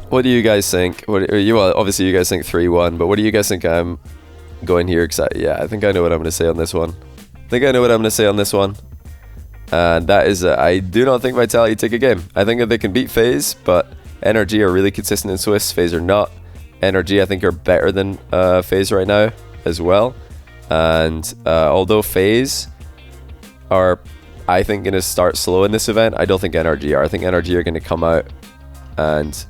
What do you guys think? Well, obviously you guys think 3-1, but what do you guys think I'm going here? Yeah, I think I know what I'm going to say on this one. And that is, I do not think Vitality take a game. I think that they can beat FaZe, but NRG are really consistent in Swiss. FaZe are not. NRG, I think, are better than FaZe right now as well. And although FaZe are, I think, going to start slow in this event, I don't think NRG are. I think NRG are going to come out and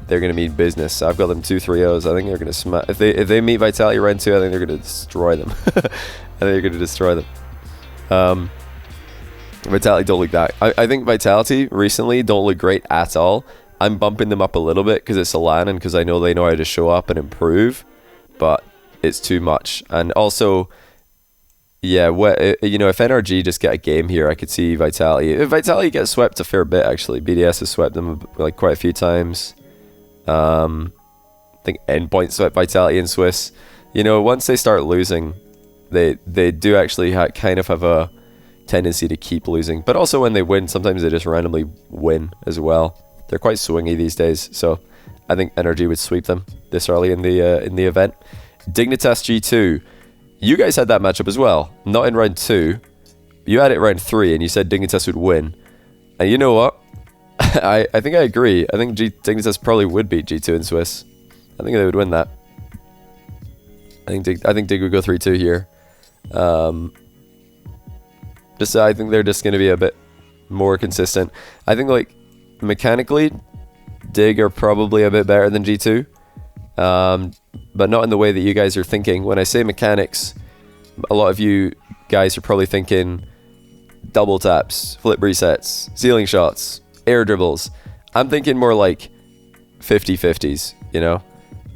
they're going to mean business. I've got them 2-3-0s. I think they're going to smash. If they meet Vitality round 2, I think they're going to destroy them. Vitality don't look that. I think Vitality recently don't look great at all. I'm bumping them up a little bit because it's a LAN and because I know they know how to show up and improve, but it's too much. And also, yeah, if NRG just get a game here, I could see Vitality. If Vitality gets swept a fair bit, actually. BDS has swept them like quite a few times. I think Endpoint swept Vitality in Swiss. Once they start losing, they do actually kind of have a tendency to keep losing. But also when they win, sometimes they just randomly win as well. They're quite swingy these days, so I think NRG would sweep them this early in the event. Dignitas G2, you guys had that matchup as well. Not in round 2, you had it round 3, and you said Dignitas would win. And you know what? I think I agree. I think Dignitas probably would beat G2 in Swiss. I think they would win that. I think Dig would go 3-2 here. I think they're just going to be a bit more consistent. I think like mechanically, Dig are probably a bit better than G2, but not in the way that you guys are thinking. When I say mechanics, a lot of you guys are probably thinking double taps, flip resets, ceiling shots, air dribbles. I'm thinking more like 50-50s,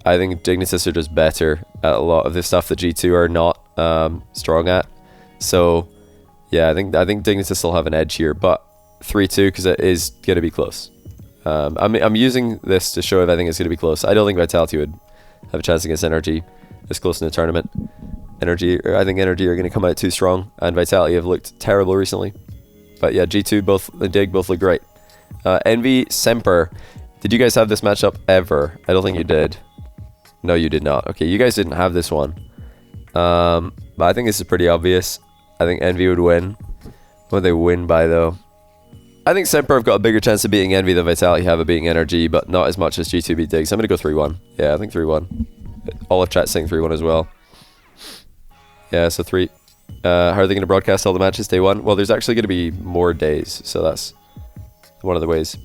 I think Dignitas are just better at a lot of the stuff that G2 are not strong at. So yeah, I think Dignitas will have an edge here, but 3-2 because it is going to be close. I'm using this to show if I think it's going to be close. I don't think Vitality would have a chance against NRG this close in the tournament. I think NRG are going to come out too strong, and Vitality have looked terrible recently. But yeah, G2 and Dig both look great. Envy Semper, did you guys have this matchup ever? I don't think you did. No, you did not. Okay, you guys didn't have this one. But I think this is pretty obvious. I think Envy would win. What would they win by though? I think Semper have got a bigger chance of beating Envy than Vitality have of beating NRG, but not as much as G2 beat Dig. So I'm going to go 3-1. Yeah, I think 3-1. All of chat saying 3-1 as well. Yeah, so 3. How are they going to broadcast all the matches day 1? Well, there's actually going to be more days, so that's one of the ways.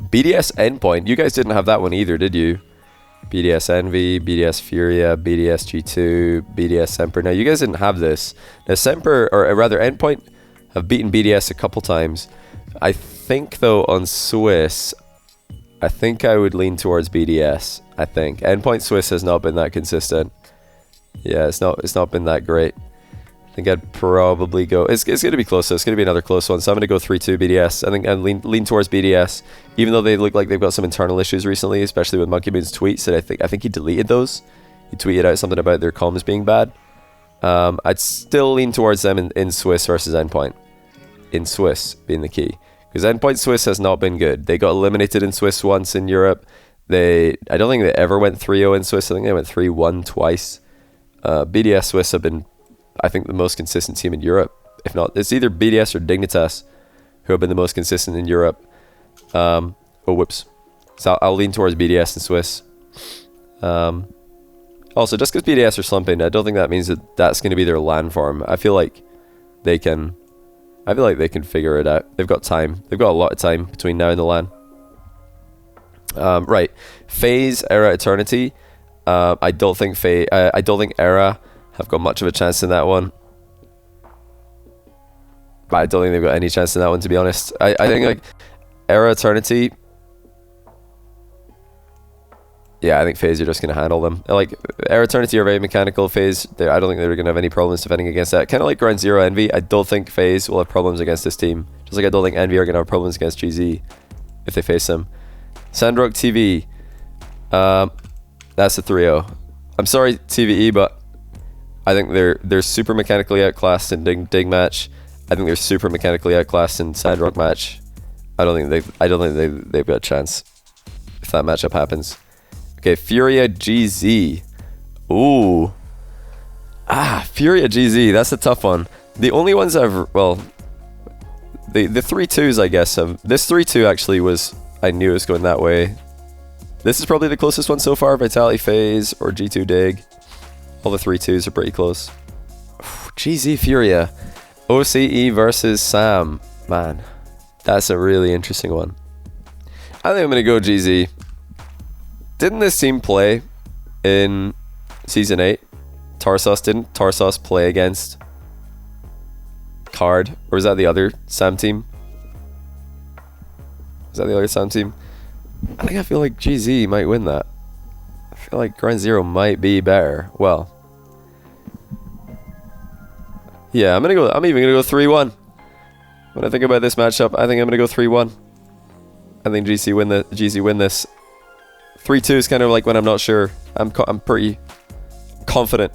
BDS Endpoint. You guys didn't have that one either, did you? BDS Envy, BDS Furia, BDS G2, BDS Semper. Now, you guys didn't have this. Now, Semper, or rather Endpoint, have beaten BDS a couple times. I think, though, on Swiss, I think I would lean towards BDS, I think. Endpoint Swiss has not been that consistent. Yeah, it's not been that great. I think I'd probably go... It's going to be close, though. It's going to be another close one. So I'm going to go 3-2 BDS. I think I'd lean towards BDS, even though they look like they've got some internal issues recently, especially with Monkey Moon's tweets. That I think he deleted those. He tweeted out something about their comms being bad. I'd still lean towards them in Swiss versus Endpoint. In Swiss being the key. Because Endpoint Swiss has not been good. They got eliminated in Swiss once in Europe. I don't think they ever went 3-0 in Swiss. I think they went 3-1 twice. BDS Swiss have been, I think, the most consistent team in Europe. If not, it's either BDS or Dignitas who have been the most consistent in Europe. Oh, whoops. So I'll lean towards BDS and Swiss. Also, just because BDS are slumping, I don't think that means that that's going to be their LAN farm. I feel like they can figure it out. They've got time. They've got a lot of time between now and the LAN. Right. FaZe, Era, Eternity. I don't think Era have got much of a chance in that one. But I don't think they've got any chance in that one, to be honest. I think like Era, Eternity. Yeah, I think FaZe are just going to handle them. Like, Era Eternity are very mechanical. FaZe, I don't think they're going to have any problems defending against that. Kind of like Ground Zero Envy. I don't think FaZe will have problems against this team. Just like I don't think Envy are going to have problems against GZ if they face them. Sandrock TV. That's a 3-0. I'm sorry, TVE, but I think they're super mechanically outclassed in Dig match. I think they're super mechanically outclassed in Sandrock match. I don't think they've got a chance if that matchup happens. Okay, Furia GZ. Ooh. Furia GZ. That's a tough one. The only ones the 3-2s, I guess. This 3-2 actually was, I knew it was going that way. This is probably the closest one so far. Vitality FaZe or G2 Dig. All the 3-2s are pretty close. GZ Furia. OCE versus Sam. Man, that's a really interesting one. I think I'm going to go GZ. Didn't this team play in Season 8? Tarsos didn't? Tarsos play against Card? Or was that the other Sam team? Was that the other Sam team? I feel like GZ might win that. I feel like Ground Zero might be better. Well. Yeah, I'm even gonna go 3-1. When I think about this matchup, I think I'm gonna go 3-1. I think GZ win this. 3-2 is kind of like when I'm not sure. I'm pretty confident.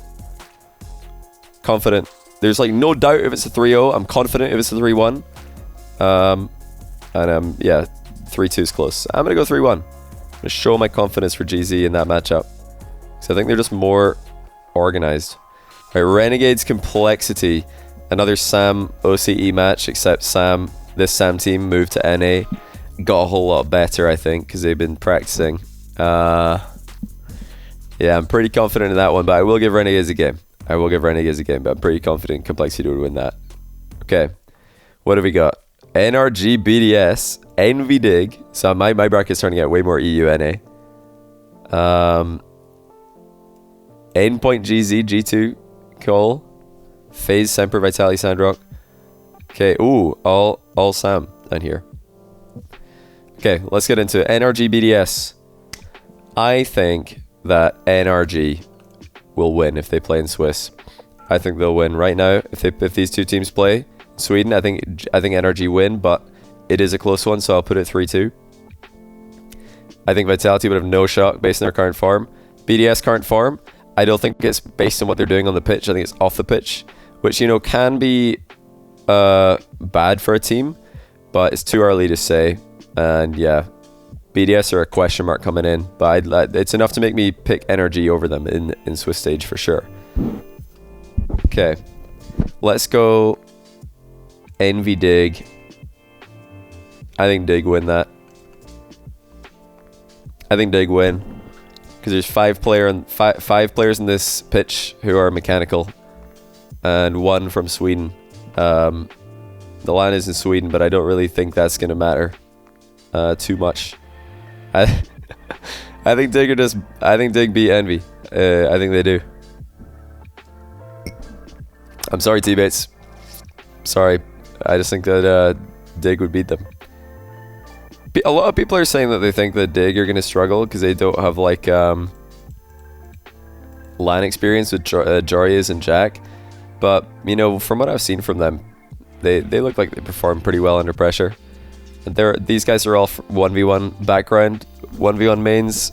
There's like no doubt if it's a 3-0. I'm confident if it's a 3-1. Yeah, 3-2 is close. I'm gonna go 3-1. I'm gonna show my confidence for GZ in that matchup. So I think they're just more organized. All right, Renegades Complexity. Another Sam OCE match, except this Sam team moved to NA. Got a whole lot better, I think, because they've been practicing. Yeah, I'm pretty confident in that one, but I will give Renegades a game. But I'm pretty confident Complexity would win that. Okay, what have we got? NRG BDS, Envy Dig. So my bracket's turning out way more EU NA. Endpoint GZ, G2, Cole. FaZe, Semper, Vitality, Sandrock. Okay, ooh, all Sam down here. Okay, let's get into it. NRG BDS. I think that NRG will win if they play in Swiss. I think they'll win right now. If these two teams play Sweden, I think NRG win, but it is a close one, so I'll put it 3-2. I think Vitality would have no shot based on their current form. BDS current form, I don't think it's based on what they're doing on the pitch. I think it's off the pitch, which, you know, can be bad for a team, but it's too early to say. And yeah, BDS are a question mark coming in, but it's enough to make me pick NRG over them in Swiss stage for sure. Okay, let's go Envy Dig. I think Dig win that. I think Dig win because there's five players in this pitch who are mechanical, and one from Sweden. The LAN is in Sweden, but I don't really think that's gonna matter too much. I think Dig beat Envy. I think they do. I'm sorry, T-Bates. Sorry. I just think that Dig would beat them. A lot of people are saying that they think that Dig are going to struggle because they don't have like LAN experience with Jarius and Jack. But, you know, from what I've seen from them, they look like they perform pretty well under pressure. These guys are all 1v1 background. 1v1 mains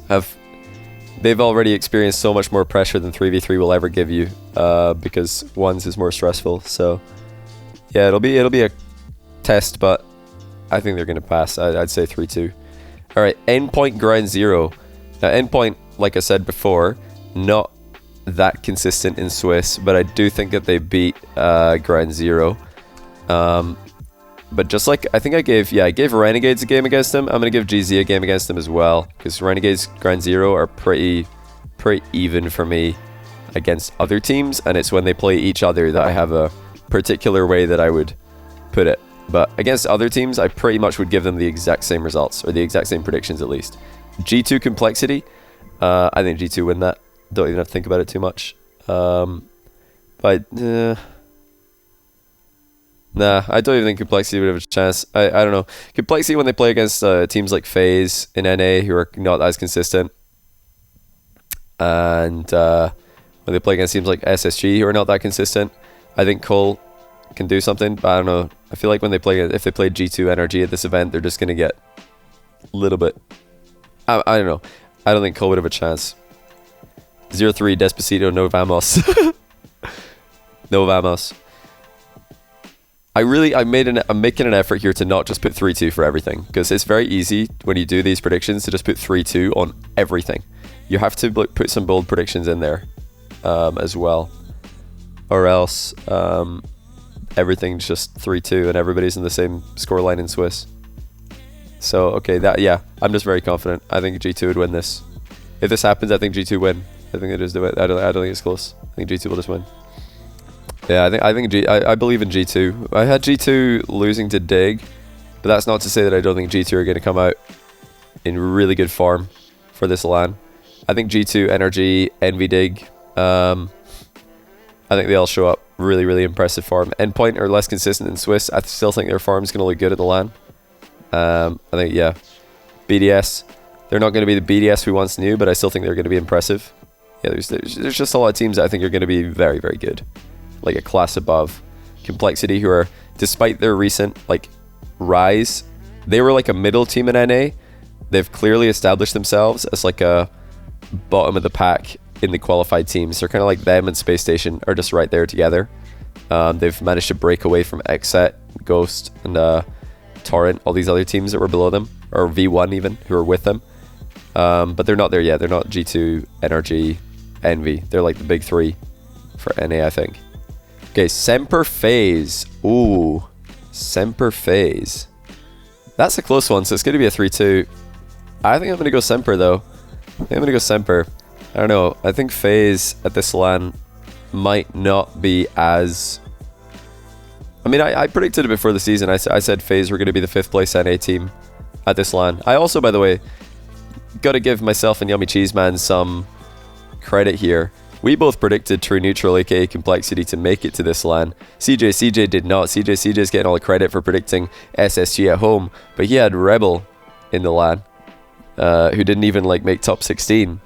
they've already experienced so much more pressure than 3v3 will ever give you, because ones is more stressful. So yeah, it'll be a test, but I think they're going to pass. I'd say 3-2. All right, Endpoint Ground Zero. Now, Endpoint, like I said before, not that consistent in Swiss, but I do think that they beat Ground Zero. But just like, I think I gave Renegades a game against them. I'm going to give GZ a game against them as well, because Renegades, Ground Zero are pretty even for me against other teams, and it's when they play each other that I have a particular way that I would put it. But against other teams, I pretty much would give them the exact same results, or the exact same predictions at least. G2 Complexity, I think G2 win that. Don't even have to think about it too much. Nah, I don't even think Complexity would have a chance. I don't know. Complexity, when they play against teams like FaZe in NA, who are not as consistent, and when they play against teams like SSG, who are not that consistent, I think Cole can do something. But I don't know. I feel like when they play, if they play G2 NRG at this event, they're just going to get a little bit... I don't know. I don't think Cole would have a chance. 0-3 Despacito, no Vamos. No Vamos. I'm making an effort here to not just put 3-2 for everything, because it's very easy when you do these predictions to just put 3-2 on everything. You have to put some bold predictions in there as well, or else everything's just 3-2 and everybody's in the same scoreline in Swiss. So okay, I'm just very confident. I think G2 would win this. If this happens, I think G2 win. I think they just do it. I don't think it's close. I think G2 will just win. Yeah, I believe in G2. I had G2 losing to Dig, but that's not to say that I don't think G2 are going to come out in really good form for this LAN. I think G2, NRG, Envy, Dig, I think they all show up really, really impressive form. Endpoint are less consistent in Swiss. I still think their form's going to look good at the LAN. I think, yeah. BDS, they're not going to be the BDS we once knew, but I still think they're going to be impressive. Yeah, there's just a lot of teams that I think are going to be very, very good. Like a class above. Complexity, who are, despite their recent rise, they were like a middle team in NA. They've clearly established themselves as like a bottom of the pack in the qualified teams. They're kind of like them and Space Station are just right there together. They've managed to break away from Xset, Ghost, and Torrent, all these other teams that were below them, or V1 even, who are with them. But they're not there yet. They're not G2, NRG, Envy. They're like the big three for NA, I think. Okay, Semper FaZe. Ooh, Semper FaZe. That's a close one, so it's going to be a 3-2. I think I'm going to go Semper, though. I think I'm going to go Semper. I don't know. I think FaZe at this LAN might not be as... I mean, I predicted it before the season. I said FaZe were going to be the 5th place NA team at this LAN. I also, by the way, got to give myself and Yummy Cheese Man some credit here. We both predicted True Neutral, aka Complexity, to make it to this LAN. CJ did not. CJ's getting all the credit for predicting SSG at home, but he had Rebel in the LAN, who didn't even make top 16.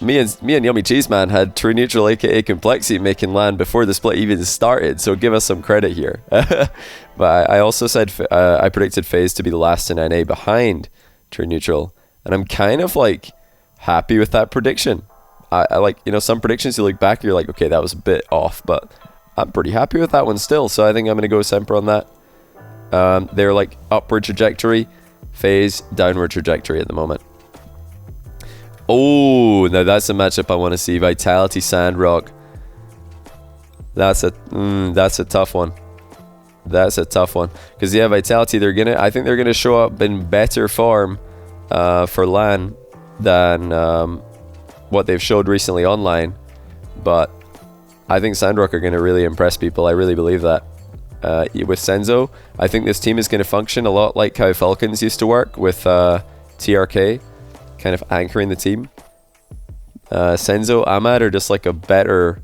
Me and Yummy Cheese Man had True Neutral, aka Complexity, making LAN before the split even started, so give us some credit here. But I also said I predicted FaZe to be the last in NA behind True Neutral, and I'm kind of happy with that prediction. I like, some predictions you look back, you're like, okay, that was a bit off, but I'm pretty happy with that one still. So I think I'm going to go Semper on that. They're upward trajectory, FaZe downward trajectory at the moment. Oh, now that's a matchup I want to see. Vitality Sandrock. That's a tough one. That's a tough one. Because yeah, Vitality, I think they're gonna show up in better form for LAN than what they've showed recently online. But I think Sandrock are gonna really impress people. I really believe that. With Senzo, I think this team is gonna function a lot like how Falcons used to work with TRK, kind of anchoring the team. Senzo, Ahmad are just a better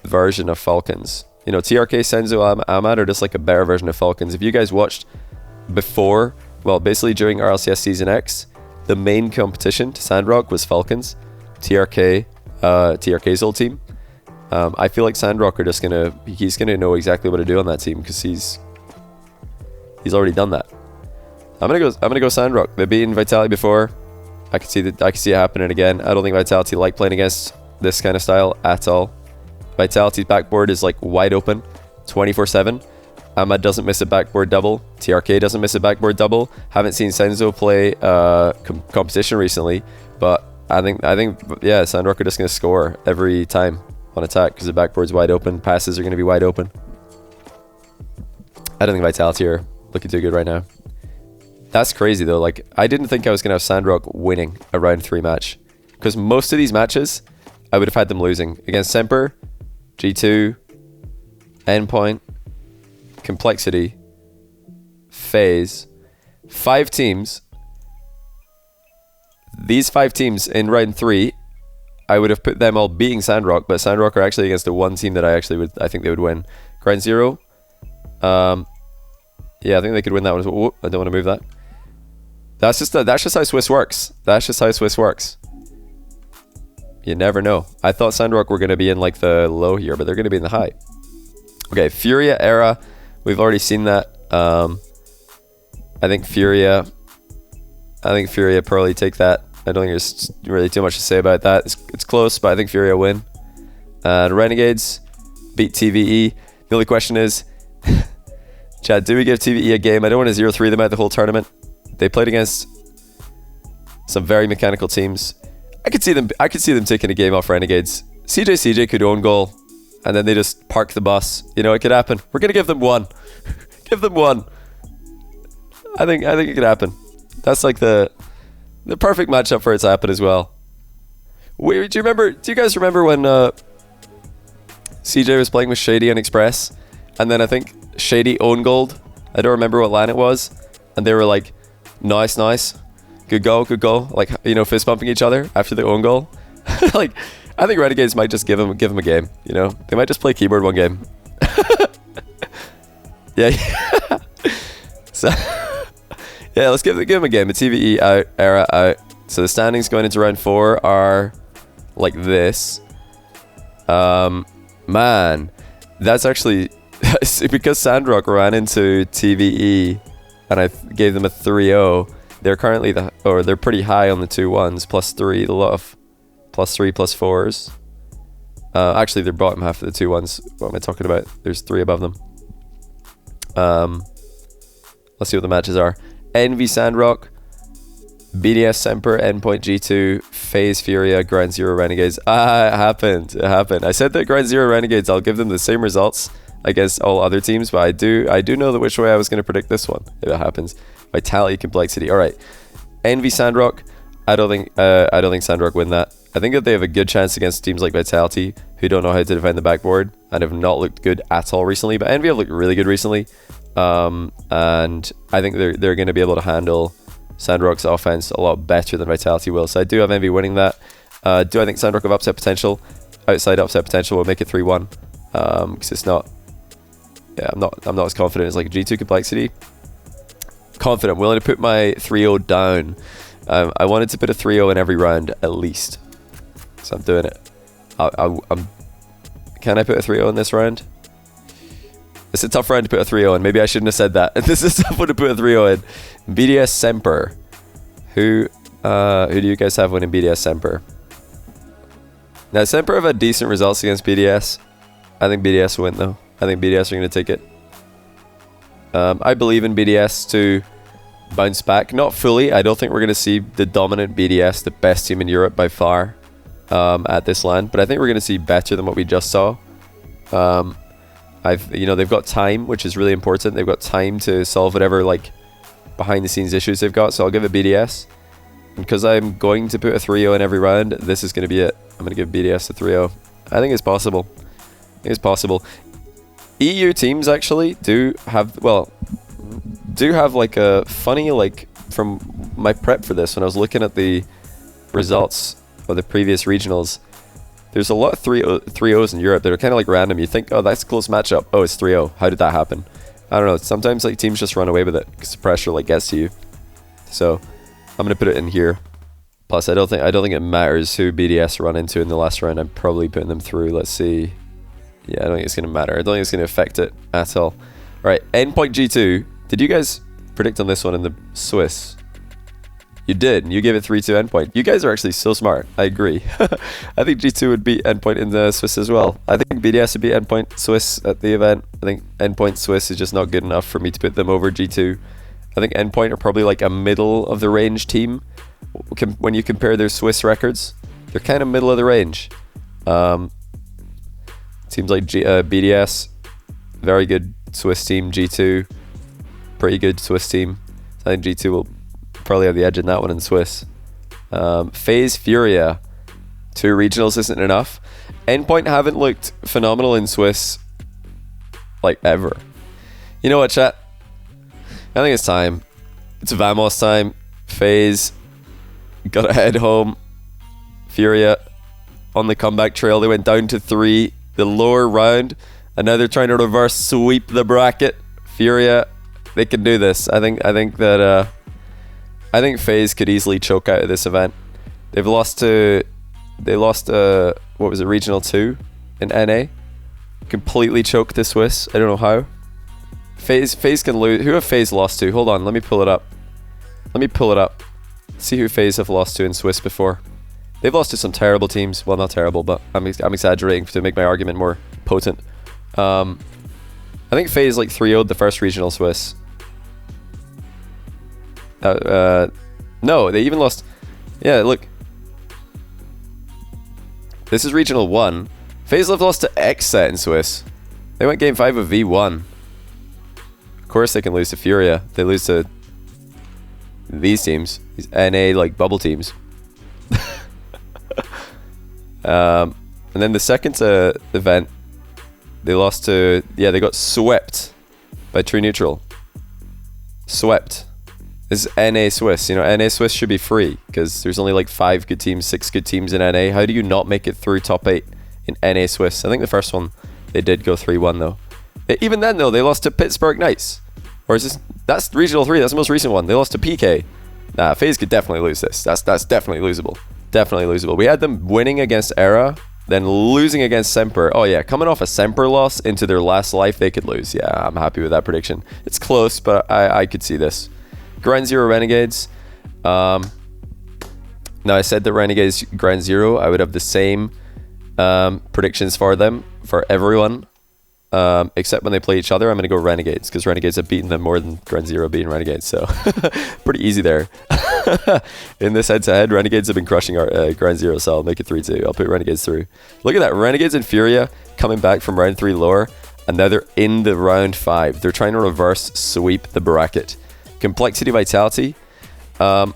version of Falcons. TRK, Senzo, Ahmad are just a better version of Falcons. If you guys watched before, well, basically during RLCS Season X, the main competition to Sandrock was Falcons. TRK's old team. I feel like Sandrock are just he's gonna know exactly what to do on that team, because he's already done that. I'm gonna go Sandrock. They've beaten Vitality before. I can see it happening again. I don't think Vitality like playing against this kind of style at all. Vitality's backboard is wide open 24/7. Ahmad doesn't miss a backboard double. TRK doesn't miss a backboard double. Haven't seen Senzo play competition recently, but I think yeah, Sandrock are just going to score every time on attack because the backboard's wide open. Passes are going to be wide open. I don't think Vitality are looking too good right now. That's crazy though. Like, I didn't think I was going to have Sandrock winning a round 3 match, because most of these matches I would have had them losing against Semper, G2, Endpoint, Complexity, FaZe. 5 teams. These 5 teams in round 3, I would have put them all beating Sandrock, but Sandrock are actually against the one team that I think they would win. Ground Zero. Yeah, I think they could win that one as well. Whoop, I don't want to move that. That's just how Swiss works. That's just how Swiss works. You never know. I thought Sandrock were going to be in like the low here, but they're going to be in the high. Okay, Furia Era. We've already seen that. I think Furia probably take that. I don't think there's really too much to say about that. It's close, but I think Furia win. And Renegades beat TVE. The only question is, Chad, do we give TVE a game? I don't want to 0-3 them out the whole tournament. They played against some very mechanical teams. I could see them taking a game off Renegades. CJ could own goal, and then they just park the bus. You know, it could happen. We're gonna give them one. Give them one. I think it could happen. That's like the perfect matchup for it to happen as well. Wait, do you guys remember when CJ was playing with Shady and Express, and then I think Shady owned gold? I don't remember what LAN it was, and they were like, nice, good goal, like, you know, fist bumping each other after the own goal. Like, I think Renegades might just give him a game. You know, they might just play keyboard one game. Yeah. So yeah, let's give him a game. The TVE out, Era out. So the standings going into round 4 are like this. Man, that's actually because Sandrock ran into TVE and I gave them a 3-0. They're currently they're pretty high on the 2-1s, +3, a lot of +3, +4s. Actually, they're bottom half of the 2-1s. What am I talking about? There's 3 above them. Let's see what the matches are. Envy Sandrock, BDS Semper, Endpoint G2, FaZe Furia, Ground Zero Renegades. It happened. I said that Ground Zero Renegades, I'll give them the same results against all other teams, but I do know which way I was going to predict this one if it happens. Vitality, Complexity. All right, Envy Sandrock. I don't think Sandrock win that. I think that they have a good chance against teams like Vitality, who don't know how to defend the backboard and have not looked good at all recently. But Envy have looked really good recently, and I think they're going to be able to handle Sandrock's offense a lot better than Vitality will. So I do have Envy winning that. Do I think Sandrock have upset potential? Outside upset potential will make it 3-1, because it's not. Yeah, I'm not as confident as like G2 Complexity. Confident, willing to put my 3-0 down. I wanted to put a 3-0 in every round at least, so I'm doing it. Can I put a 3-0 in this round? It's a tough round to put a 3-0 in. Maybe I shouldn't have said that. This is a tough one to put a 3-0 in. BDS Semper. Who do you guys have winning BDS Semper? Now, Semper have had decent results against BDS. I think BDS will win though. I think BDS are going to take it. I believe in BDS to bounce back. Not fully. I don't think we're going to see the dominant BDS, the best team in Europe by far, at this LAN. But I think we're going to see better than what we just saw. They've got time, which is really important. They've got time to solve whatever like behind the scenes issues they've got. So I'll give it BDS. And because I'm going to put a 3-0 in every round, this is going to be it. I'm going to give BDS a 3-0. I think it's possible. EU teams actually do have like a funny, like, from my prep for this, when I was looking at the results of the previous regionals, there's a lot of 3-0s in Europe that are kind of like random. You think, oh, that's a close matchup. Oh, it's 3-0. How did that happen? I don't know. Sometimes like teams just run away with it because the pressure like gets to you. So I'm gonna put it in here. Plus, I don't think it matters who BDS run into in the last round. I'm probably putting them through. Let's see. Yeah, I don't think it's going to matter. I don't think it's going to affect it at all. All right, Endpoint G2. Did you guys predict on this one in the Swiss? You did. You gave it 3-2 Endpoint. You guys are actually so smart. I agree. I think G2 would beat Endpoint in the Swiss as well. I think BDS would beat Endpoint Swiss at the event. I think Endpoint Swiss is just not good enough for me to put them over G2. I think Endpoint are probably like a middle of the range team. When you compare their Swiss records, they're kind of middle of the range. Seems like BDS, very good Swiss team. G2, pretty good Swiss team. I think G2 will probably have the edge in that one in Swiss. FaZe Furia, 2 regionals isn't enough. Endpoint haven't looked phenomenal in Swiss, like ever. You know what, chat? I think it's time. It's Vamos time. FaZe gotta head home. Furia on the comeback trail. They went down to 3 the lower round, and now they're trying to reverse sweep the bracket. Furia, they can do this. I think FaZe could easily choke out of this event. They lost what was it, Regional 2 in NA. Completely choked the Swiss. I don't know how. FaZe can lose. Who have FaZe lost to? Hold on, let me pull it up. See who FaZe have lost to in Swiss before. They've lost to some terrible teams. Well, not terrible, but I'm exaggerating to make my argument more potent. I think FaZe like 3-0'd the first regional Swiss. No, they even lost. Yeah, look. This is regional 1. FaZe have lost to Xset in Swiss. They went game 5 of V1. Of course they can lose to Furia. They lose to these teams. These NA like bubble teams. And then the second event, they lost to, they got swept by True Neutral. Swept. This is NA Swiss. You know, NA Swiss should be free because there's only like 5 good teams, 6 good teams in NA. How do you not make it through top 8 in NA Swiss? I think the first one they did go 3-1 though. Even then though, they lost to Pittsburgh Knights. Or is this, that's regional 3, that's the most recent one. They lost to PK. Nah, FaZe could definitely lose this. That's definitely losable. Definitely losable. We had them winning against Era, then losing against Semper. Oh yeah, coming off a Semper loss into their last life, they could lose. Yeah, I'm happy with that prediction. It's close, but I could see this. Ground Zero Renegades. Now I said that Renegades Ground Zero, I would have the same predictions for them, for everyone. Except when they play each other, I'm going to go Renegades, because Renegades have beaten them more than Ground Zero beating Renegades, so pretty easy there. In this head-to-head, Renegades have been crushing our Ground Zero, so I'll make it 3-2. I'll put Renegades through. Look at that, Renegades and Furia coming back from round 3 lower, and now they're in the round 5. They're trying to reverse sweep the bracket. Complexity, Vitality. I'm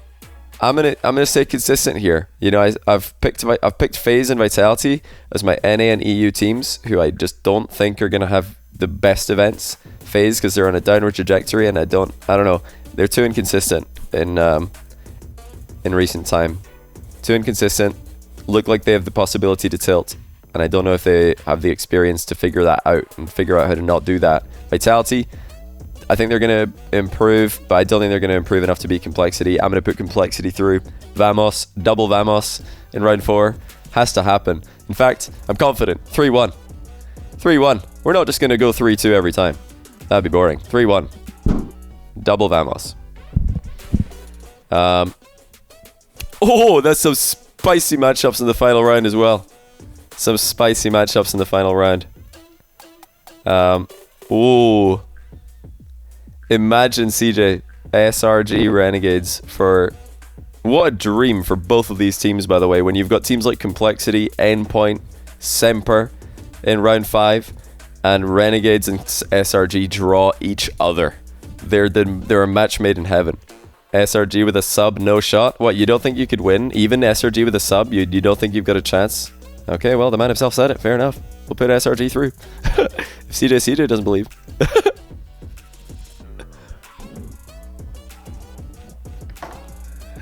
gonna stay consistent here. You know, I've picked FaZe and Vitality as my NA and EU teams, who I just don't think are gonna have the best events. FaZe because they're on a downward trajectory, and I don't know. They're too inconsistent in recent time. Too inconsistent. Look like they have the possibility to tilt, and I don't know if they have the experience to figure that out and figure out how to not do that. Vitality, I think they're going to improve, but I don't think they're going to improve enough to beat Complexity. I'm going to put Complexity through. Vamos, double Vamos in round 4. Has to happen. In fact, I'm confident. 3-1. 3-1. We're not just going to go 3-2 every time. That'd be boring. 3-1. Double Vamos. Oh, that's some spicy matchups in the final round as well. Some spicy matchups in the final round. Ooh. Imagine CJ, SRG Renegades for... What a dream for both of these teams, by the way, when you've got teams like Complexity, Endpoint, Semper in round 5, and Renegades and SRG draw each other. They're a match made in heaven. SRG with a sub, no shot. What, you don't think you could win? Even SRG with a sub, you don't think you've got a chance? Okay, well, the man himself said it. Fair enough. We'll put SRG through. If CJ doesn't believe.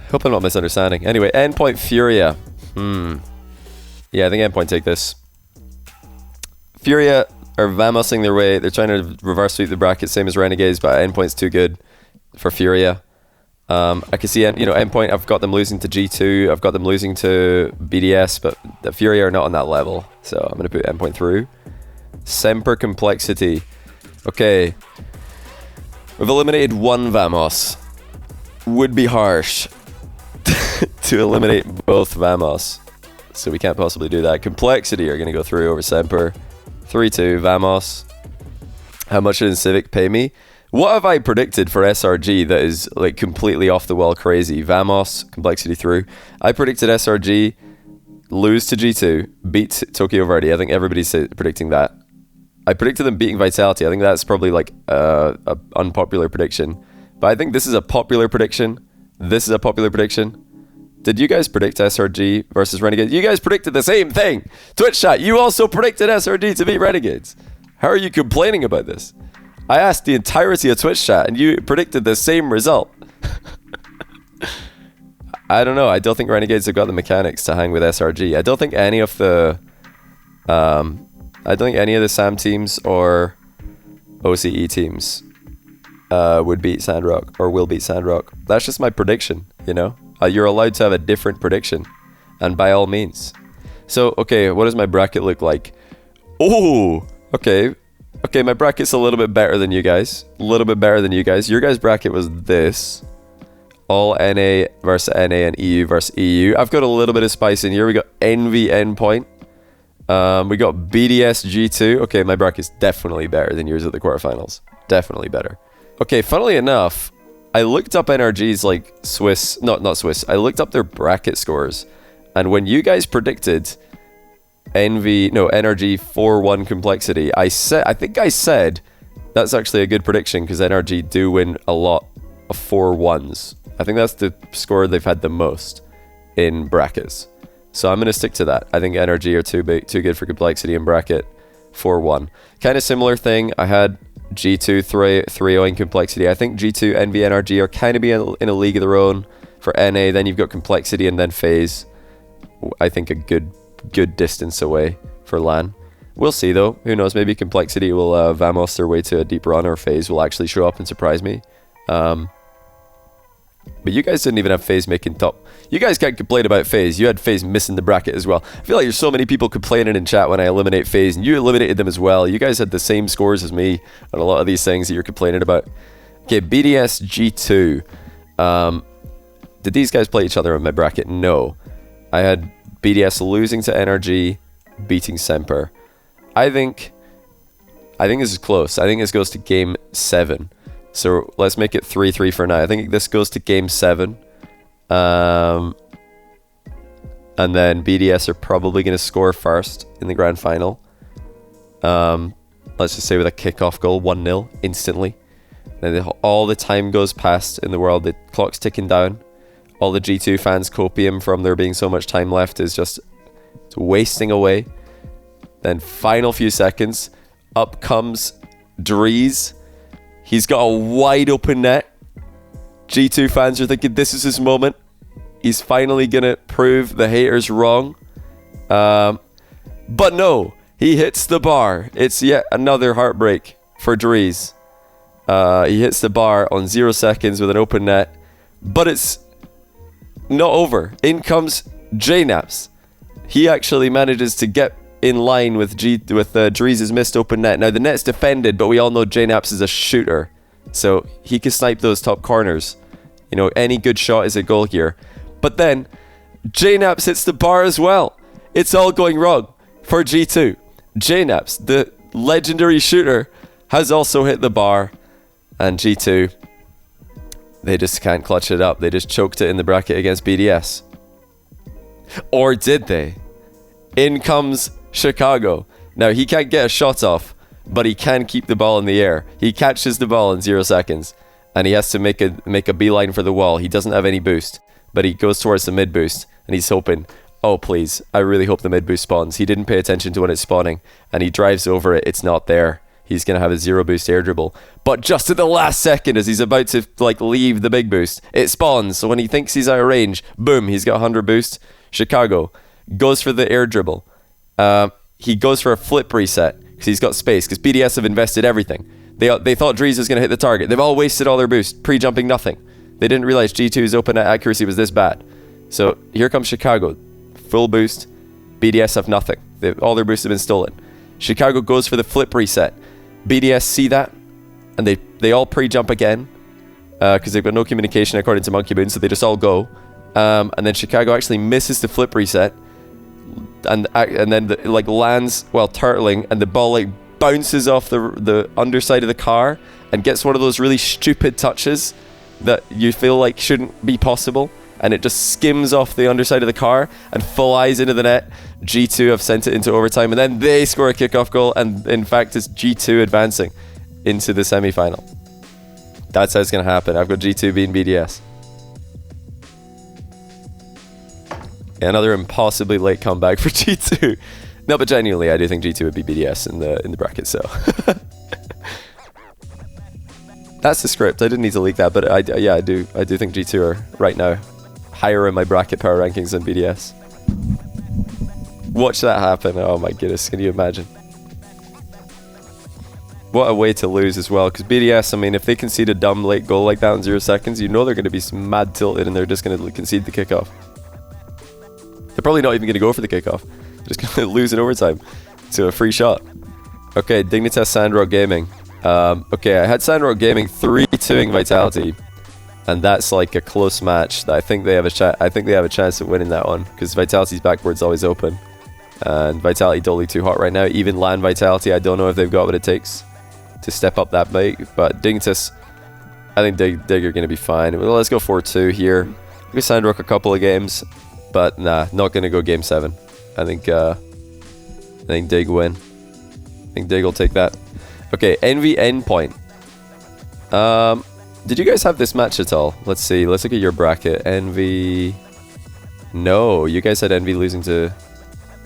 Hope I'm not misunderstanding. Anyway, Endpoint Furia. Yeah, I think Endpoint take this. Furia are Vamosing their way. They're trying to reverse sweep the bracket, same as Renegades, but Endpoint's too good for Furia. I can see, Endpoint, I've got them losing to G2, I've got them losing to BDS, but the Furia are not on that level, so I'm going to put Endpoint through. Semper Complexity. Okay. We've eliminated one Vamos. Would be harsh. to eliminate both Vamos. So we can't possibly do that. Complexity are going to go through over Semper. 3-2, Vamos. How much did Civic pay me? What have I predicted for SRG that is like completely off the wall crazy? Vamos, Complexity through. I predicted SRG lose to G2, beat Tokyo Verde. I think everybody's predicting that. I predicted them beating Vitality. I think that's probably like a unpopular prediction. But I think this is a popular prediction. This is a popular prediction. Did you guys predict SRG versus Renegades? You guys predicted the same thing. Twitch chat, you also predicted SRG to beat Renegades. How are you complaining about this? I asked the entirety of Twitch chat and you predicted the same result. I don't know. I don't think Renegades have got the mechanics to hang with SRG. I don't think any of the SAM teams or OCE teams would beat Sandrock or will beat Sandrock. That's just my prediction, you know? You're allowed to have a different prediction, and by all means. So, okay, what does my bracket look like? Oh, okay. Okay, my bracket's a little bit better than you guys. A little bit better than you guys. Your guys' bracket was this. All NA versus NA and EU versus EU. I've got a little bit of spice in here. We got Envy Endpoint. We got BDS G2. Okay, my bracket's definitely better than yours at the quarterfinals. Definitely better. Okay, funnily enough, I looked up NRG's like Swiss, not Swiss. I looked up their bracket scores, and when you guys predicted NRG 4-1 complexity, I think I said that's actually a good prediction because NRG do win a lot of 4-1s. I think that's the score they've had the most in brackets. So I'm gonna stick to that. I think NRG are too good for complexity in bracket 4-1. Kind of similar thing. I had G2 3-0 complexity. I think G2 Envy NRG are kind of in a league of their own for NA. Then you've got complexity and then FaZe. I think a good distance away for LAN. We'll see though. Who knows? Maybe complexity will Vamos their way to a deep run, or FaZe will actually show up and surprise me. But you guys didn't even have FaZe making top. You guys can't complain about FaZe. You had FaZe missing the bracket as well. I feel like there's so many people complaining in chat when I eliminate FaZe, and you eliminated them as well. You guys had the same scores as me on a lot of these things that you're complaining about. Okay, BDS G2. Did these guys play each other in my bracket? No. I had BDS losing to NRG, beating Semper. I think this is close. I think this goes to game 7. So let's make it 3-3 for now. I think this goes to game 7. And then BDS are probably going to score first in the grand final. Let's just say with a kickoff goal, 1-0 instantly. Then all the time goes past in the world. The clock's ticking down. All the G2 fans' copium from there being so much time left is just wasting away. Then final few seconds, up comes Dries. He's got a wide open net. G2 fans are thinking this is his moment. He's finally going to prove the haters wrong. But no, he hits the bar. It's yet another heartbreak for Dries. He hits the bar on 0 seconds with an open net. But it's not over. In comes JNaps. He actually manages to get in line with Dries' missed open net. Now the net's defended, but we all know JNaps is a shooter, so he can snipe those top corners. You know, any good shot is a goal here. But then JNaps hits the bar as well. It's all going wrong for G2. JNaps, the legendary shooter, has also hit the bar, and G2, they just can't clutch it up. They just choked it in the bracket against BDS. Or did they? In comes Chicago. Now he can't get a shot off, but he can keep the ball in the air. He catches the ball in 0 seconds, and he has to make a beeline for the wall. He doesn't have any boost, but he goes towards the mid boost, and he's hoping, oh please, I really hope the mid boost spawns. He didn't pay attention to when it's spawning, and he drives over it. It's not there. He's gonna have a 0 boost air dribble, but just at the last second, as he's about to leave the big boost, it spawns. So when he thinks he's out of range, boom, he's got 100 boost. Chicago goes for the air dribble. He goes for a flip reset because he's got space, because BDS have invested everything. They thought Dries was going to hit the target. They've all wasted all their boost, pre-jumping nothing. They didn't realize G2's open net accuracy was this bad. So here comes Chicago. Full boost. BDS have nothing. All their boosts have been stolen. Chicago goes for the flip reset. BDS see that, and they all pre-jump again because they've got no communication according to Monkey Moon, so they just all go. And then Chicago actually misses the flip reset, and then like lands while turtling, and the ball like bounces off the underside of the car and gets one of those really stupid touches that you feel like shouldn't be possible, and it just skims off the underside of the car and flies into the net. G2 have sent it into overtime, and then they score a kickoff goal, and in fact it's G2 advancing into the semi-final. That's how it's going to happen. I've got G2 beating BDS. Another impossibly late comeback for G2. No, but genuinely, I do think G2 would be BDS in the bracket, so. That's the script. I didn't need to leak that, but I do think G2 are right now higher in my bracket power rankings than BDS. Watch that happen. Oh my goodness, can you imagine? What a way to lose as well, because BDS, I mean, if they concede a dumb late goal like that in 0 seconds, you know they're going to be mad tilted and they're just going to concede the kickoff. They're probably not even going to go for the kickoff. They're just going to lose in overtime to a free shot. Okay, Dignitas Sandrock Gaming. Okay, I had Sandrock Gaming 3-2ing Vitality, and that's like a close match. That I think they have a chance at winning that one, because Vitality's backboard's always open, and Vitality don't look too hot right now. Even LAN Vitality, I don't know if they've got what it takes to step up that big. But Dignitas, I think Dig are going to be fine. Well, let's go 4-2 here. Maybe Sandrock a couple of games, but nah, not going to go game 7. I think Dig win. I think Dig will take that. Okay, Envy Endpoint. Did you guys have this match at all? Let's see. Let's look at your bracket. Envy. No, you guys had Envy losing to.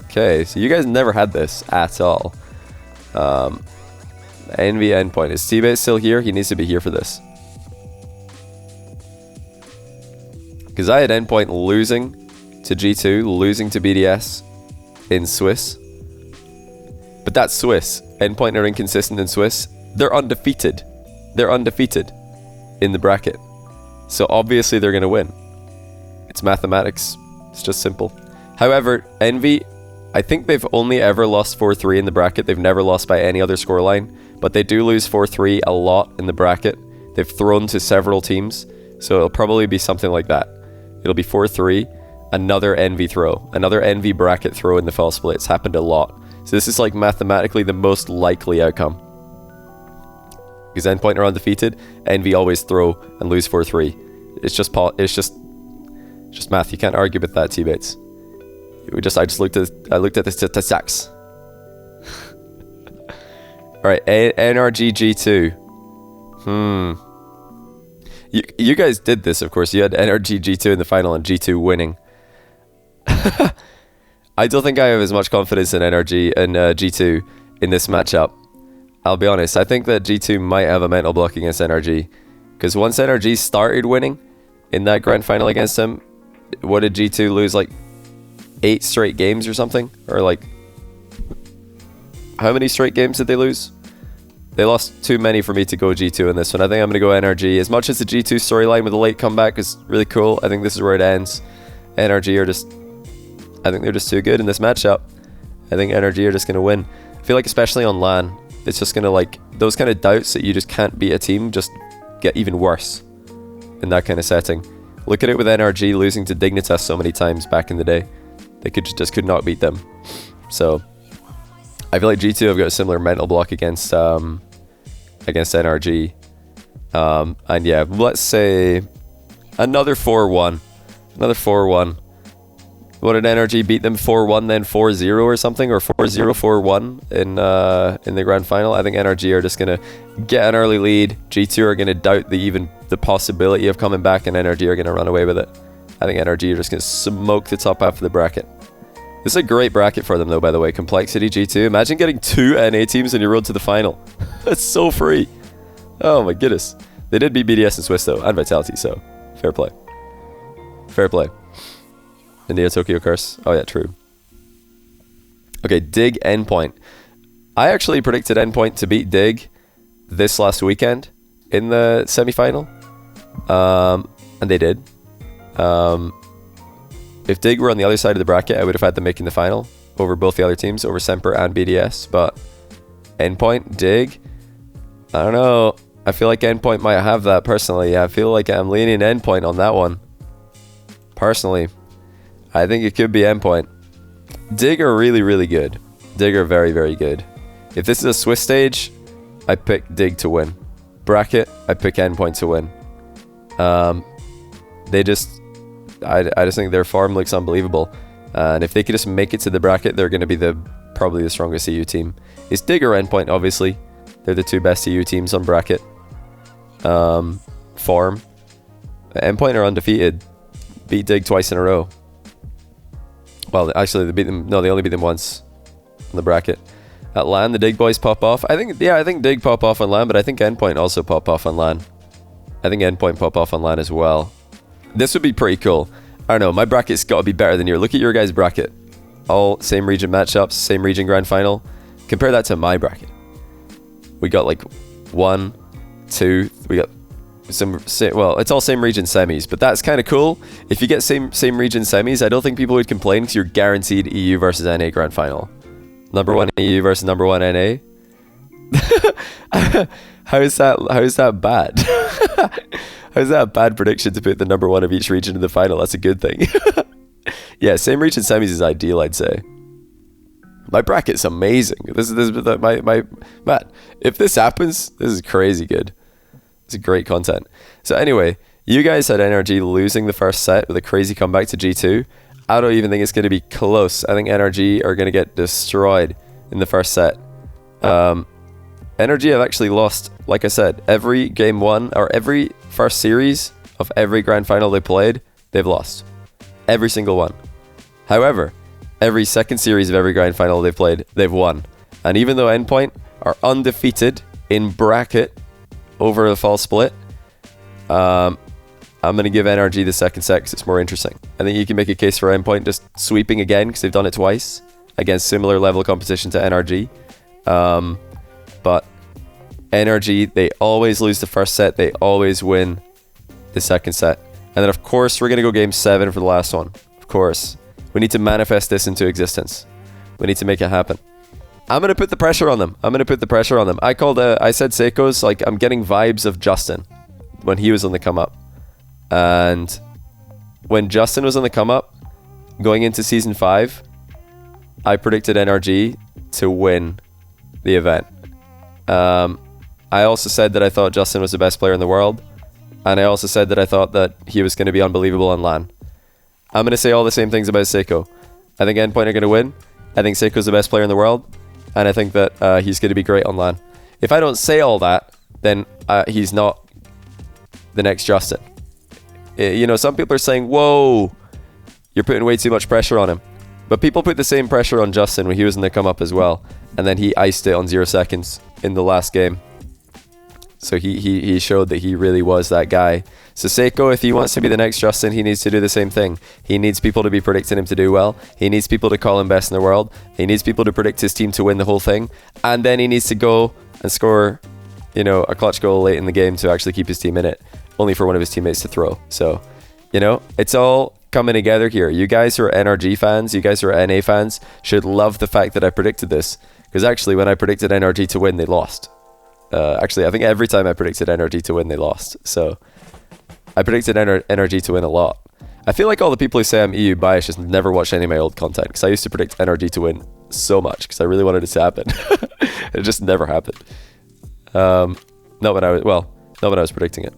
Okay, so you guys never had this at all. Envy Endpoint. Is T-Bait still here? He needs to be here for this. Because I had Endpoint losing to G2, losing to BDS in Swiss. But that's Swiss. Endpoint are inconsistent in Swiss. They're undefeated. They're undefeated in the bracket. So obviously they're going to win. It's mathematics. It's just simple. However, Envy, I think they've only ever lost 4-3 in the bracket. They've never lost by any other scoreline. But they do lose 4-3 a lot in the bracket. They've thrown to several teams. So it'll probably be something like that. It'll be 4-3. Another Envy throw. Another Envy bracket throw in the fall split. It's happened a lot. So this is like mathematically the most likely outcome. Because Endpoint are undefeated, Envy always throw and lose 4-3. It's just math. You can't argue with that, T-Bates. I just looked at the statistics. Alright, NRG G2. You guys did this, of course. You had NRG G2 in the final and G2 winning. I don't think I have as much confidence in NRG and G2 in this matchup. I'll be honest, I think that G2 might have a mental block against NRG. Because once NRG started winning in that grand final against them, what did G2 lose? Like 8 straight games or something? Or like, how many straight games did they lose? They lost too many for me to go G2 in this one. I think I'm going to go NRG. As much as the G2 storyline with a late comeback is really cool, I think this is where it ends. NRG are just... I think they're just too good in this matchup. I think NRG are just going to win. I feel like especially on LAN, it's just going to like, those kind of doubts that you just can't beat a team just get even worse in that kind of setting. Look at it with NRG losing to Dignitas so many times back in the day. They could not beat them. So I feel like G2 have got a similar mental block against NRG. And yeah, let's say another 4-1. Another 4-1. What did NRG beat them 4-1 then 4-0 or something, or 4-0 4-1 in the grand final? I think NRG are just gonna get an early lead. G2 are gonna doubt the possibility of coming back, and NRG are gonna run away with it. I think NRG are just gonna smoke the top half of the bracket. This is a great bracket for them though, by the way. Complexity G2. Imagine getting 2 NA teams on your road to the final. That's so free. Oh my goodness. They did beat BDS and Swiss though, and Vitality, so fair play. Fair play. India Tokyo Curse. Oh yeah, true. Okay, Dig Endpoint. I actually predicted Endpoint to beat Dig this last weekend in the semi-final. And they did. If Dig were on the other side of the bracket, I would have had them making the final over both the other teams, over Semper and BDS. But Endpoint, Dig, I don't know. I feel like Endpoint might have that personally. I feel like I'm leaning Endpoint on that one. personally, I think it could be Endpoint. Dig are really, really good. Dig are very, very good. If this is a Swiss stage, I pick Dig to win. Bracket, I pick Endpoint to win. I just think their form looks unbelievable. And if they could just make it to the bracket, they're going to be probably the strongest EU team. It's Dig or Endpoint, obviously. They're the two best EU teams on bracket. Form. Endpoint are undefeated. Beat Dig twice in a row. Well, actually, they beat them. No, they only beat them once in the bracket. At LAN, the Dig boys pop off. I think Dig pop off on LAN, but I think Endpoint also pop off on LAN. I think Endpoint pop off on LAN as well. This would be pretty cool. I don't know. My bracket's got to be better than yours. Look at your guys' bracket. All same region matchups, same region grand final. Compare that to my bracket. We got like 1, 2. We got well, it's all same region semis, but that's kind of cool. If you get same region semis, I don't think people would complain because you're guaranteed EU versus NA grand final. Number 1 EU versus number 1 NA. How is that bad? How is that a bad prediction to put the number 1 of each region in the final? That's a good thing. Yeah, same region semis is ideal, I'd say. My bracket's amazing. This my man. If this happens, this is crazy good. It's great content. So anyway, you guys had NRG losing the first set with a crazy comeback to G2. I don't even think it's going to be close. I think NRG are going to get destroyed in the first set. NRG have actually lost, like I said, every game 1 or every first series of every grand final they played, they've lost. Every single one. However, every second series of every grand final they've played, they've won. And even though Endpoint are undefeated in bracket over the fall split, I'm going to give NRG the second set because it's more interesting. I think you can make a case for Endpoint just sweeping again because they've done it twice against similar level competition to NRG. But NRG, they always lose the first set. They always win the second set. And then, of course, we're going to go game 7 for the last one. Of course. We need to manifest this into existence. We need to make it happen. I'm going to put the pressure on them. I said Seiko's, like, I'm getting vibes of Justin when he was on the come up. And when Justin was on the come up, going into Season 5, I predicted NRG to win the event. I also said that I thought Justin was the best player in the world. And I also said that I thought that he was going to be unbelievable on LAN. I'm going to say all the same things about Seiko. I think Endpoint are going to win. I think Seiko's the best player in the world. And I think that he's going to be great on LAN. If I don't say all that, then he's not the next Justin. You know, some people are saying, whoa, you're putting way too much pressure on him. But people put the same pressure on Justin when he was in the come up as well. And then he iced it on 0 seconds in the last game. So he showed that he really was that guy. So Seiko, if he wants to be the next Justin, he needs to do the same thing. He needs people to be predicting him to do well. He needs people to call him best in the world. He needs people to predict his team to win the whole thing. And then he needs to go and score, you know, a clutch goal late in the game to actually keep his team in it. Only for one of his teammates to throw. So, you know, it's all coming together here. You guys who are NRG fans, you guys who are NA fans, should love the fact that I predicted this. Because actually, when I predicted NRG to win, they lost. Actually, I think every time I predicted NRG to win, they lost. So I predicted NRG to win a lot. I feel like all the people who say I'm EU biased just never watched any of my old content, because I used to predict NRG to win so much because I really wanted it to happen. It just never happened. Not when I was predicting it.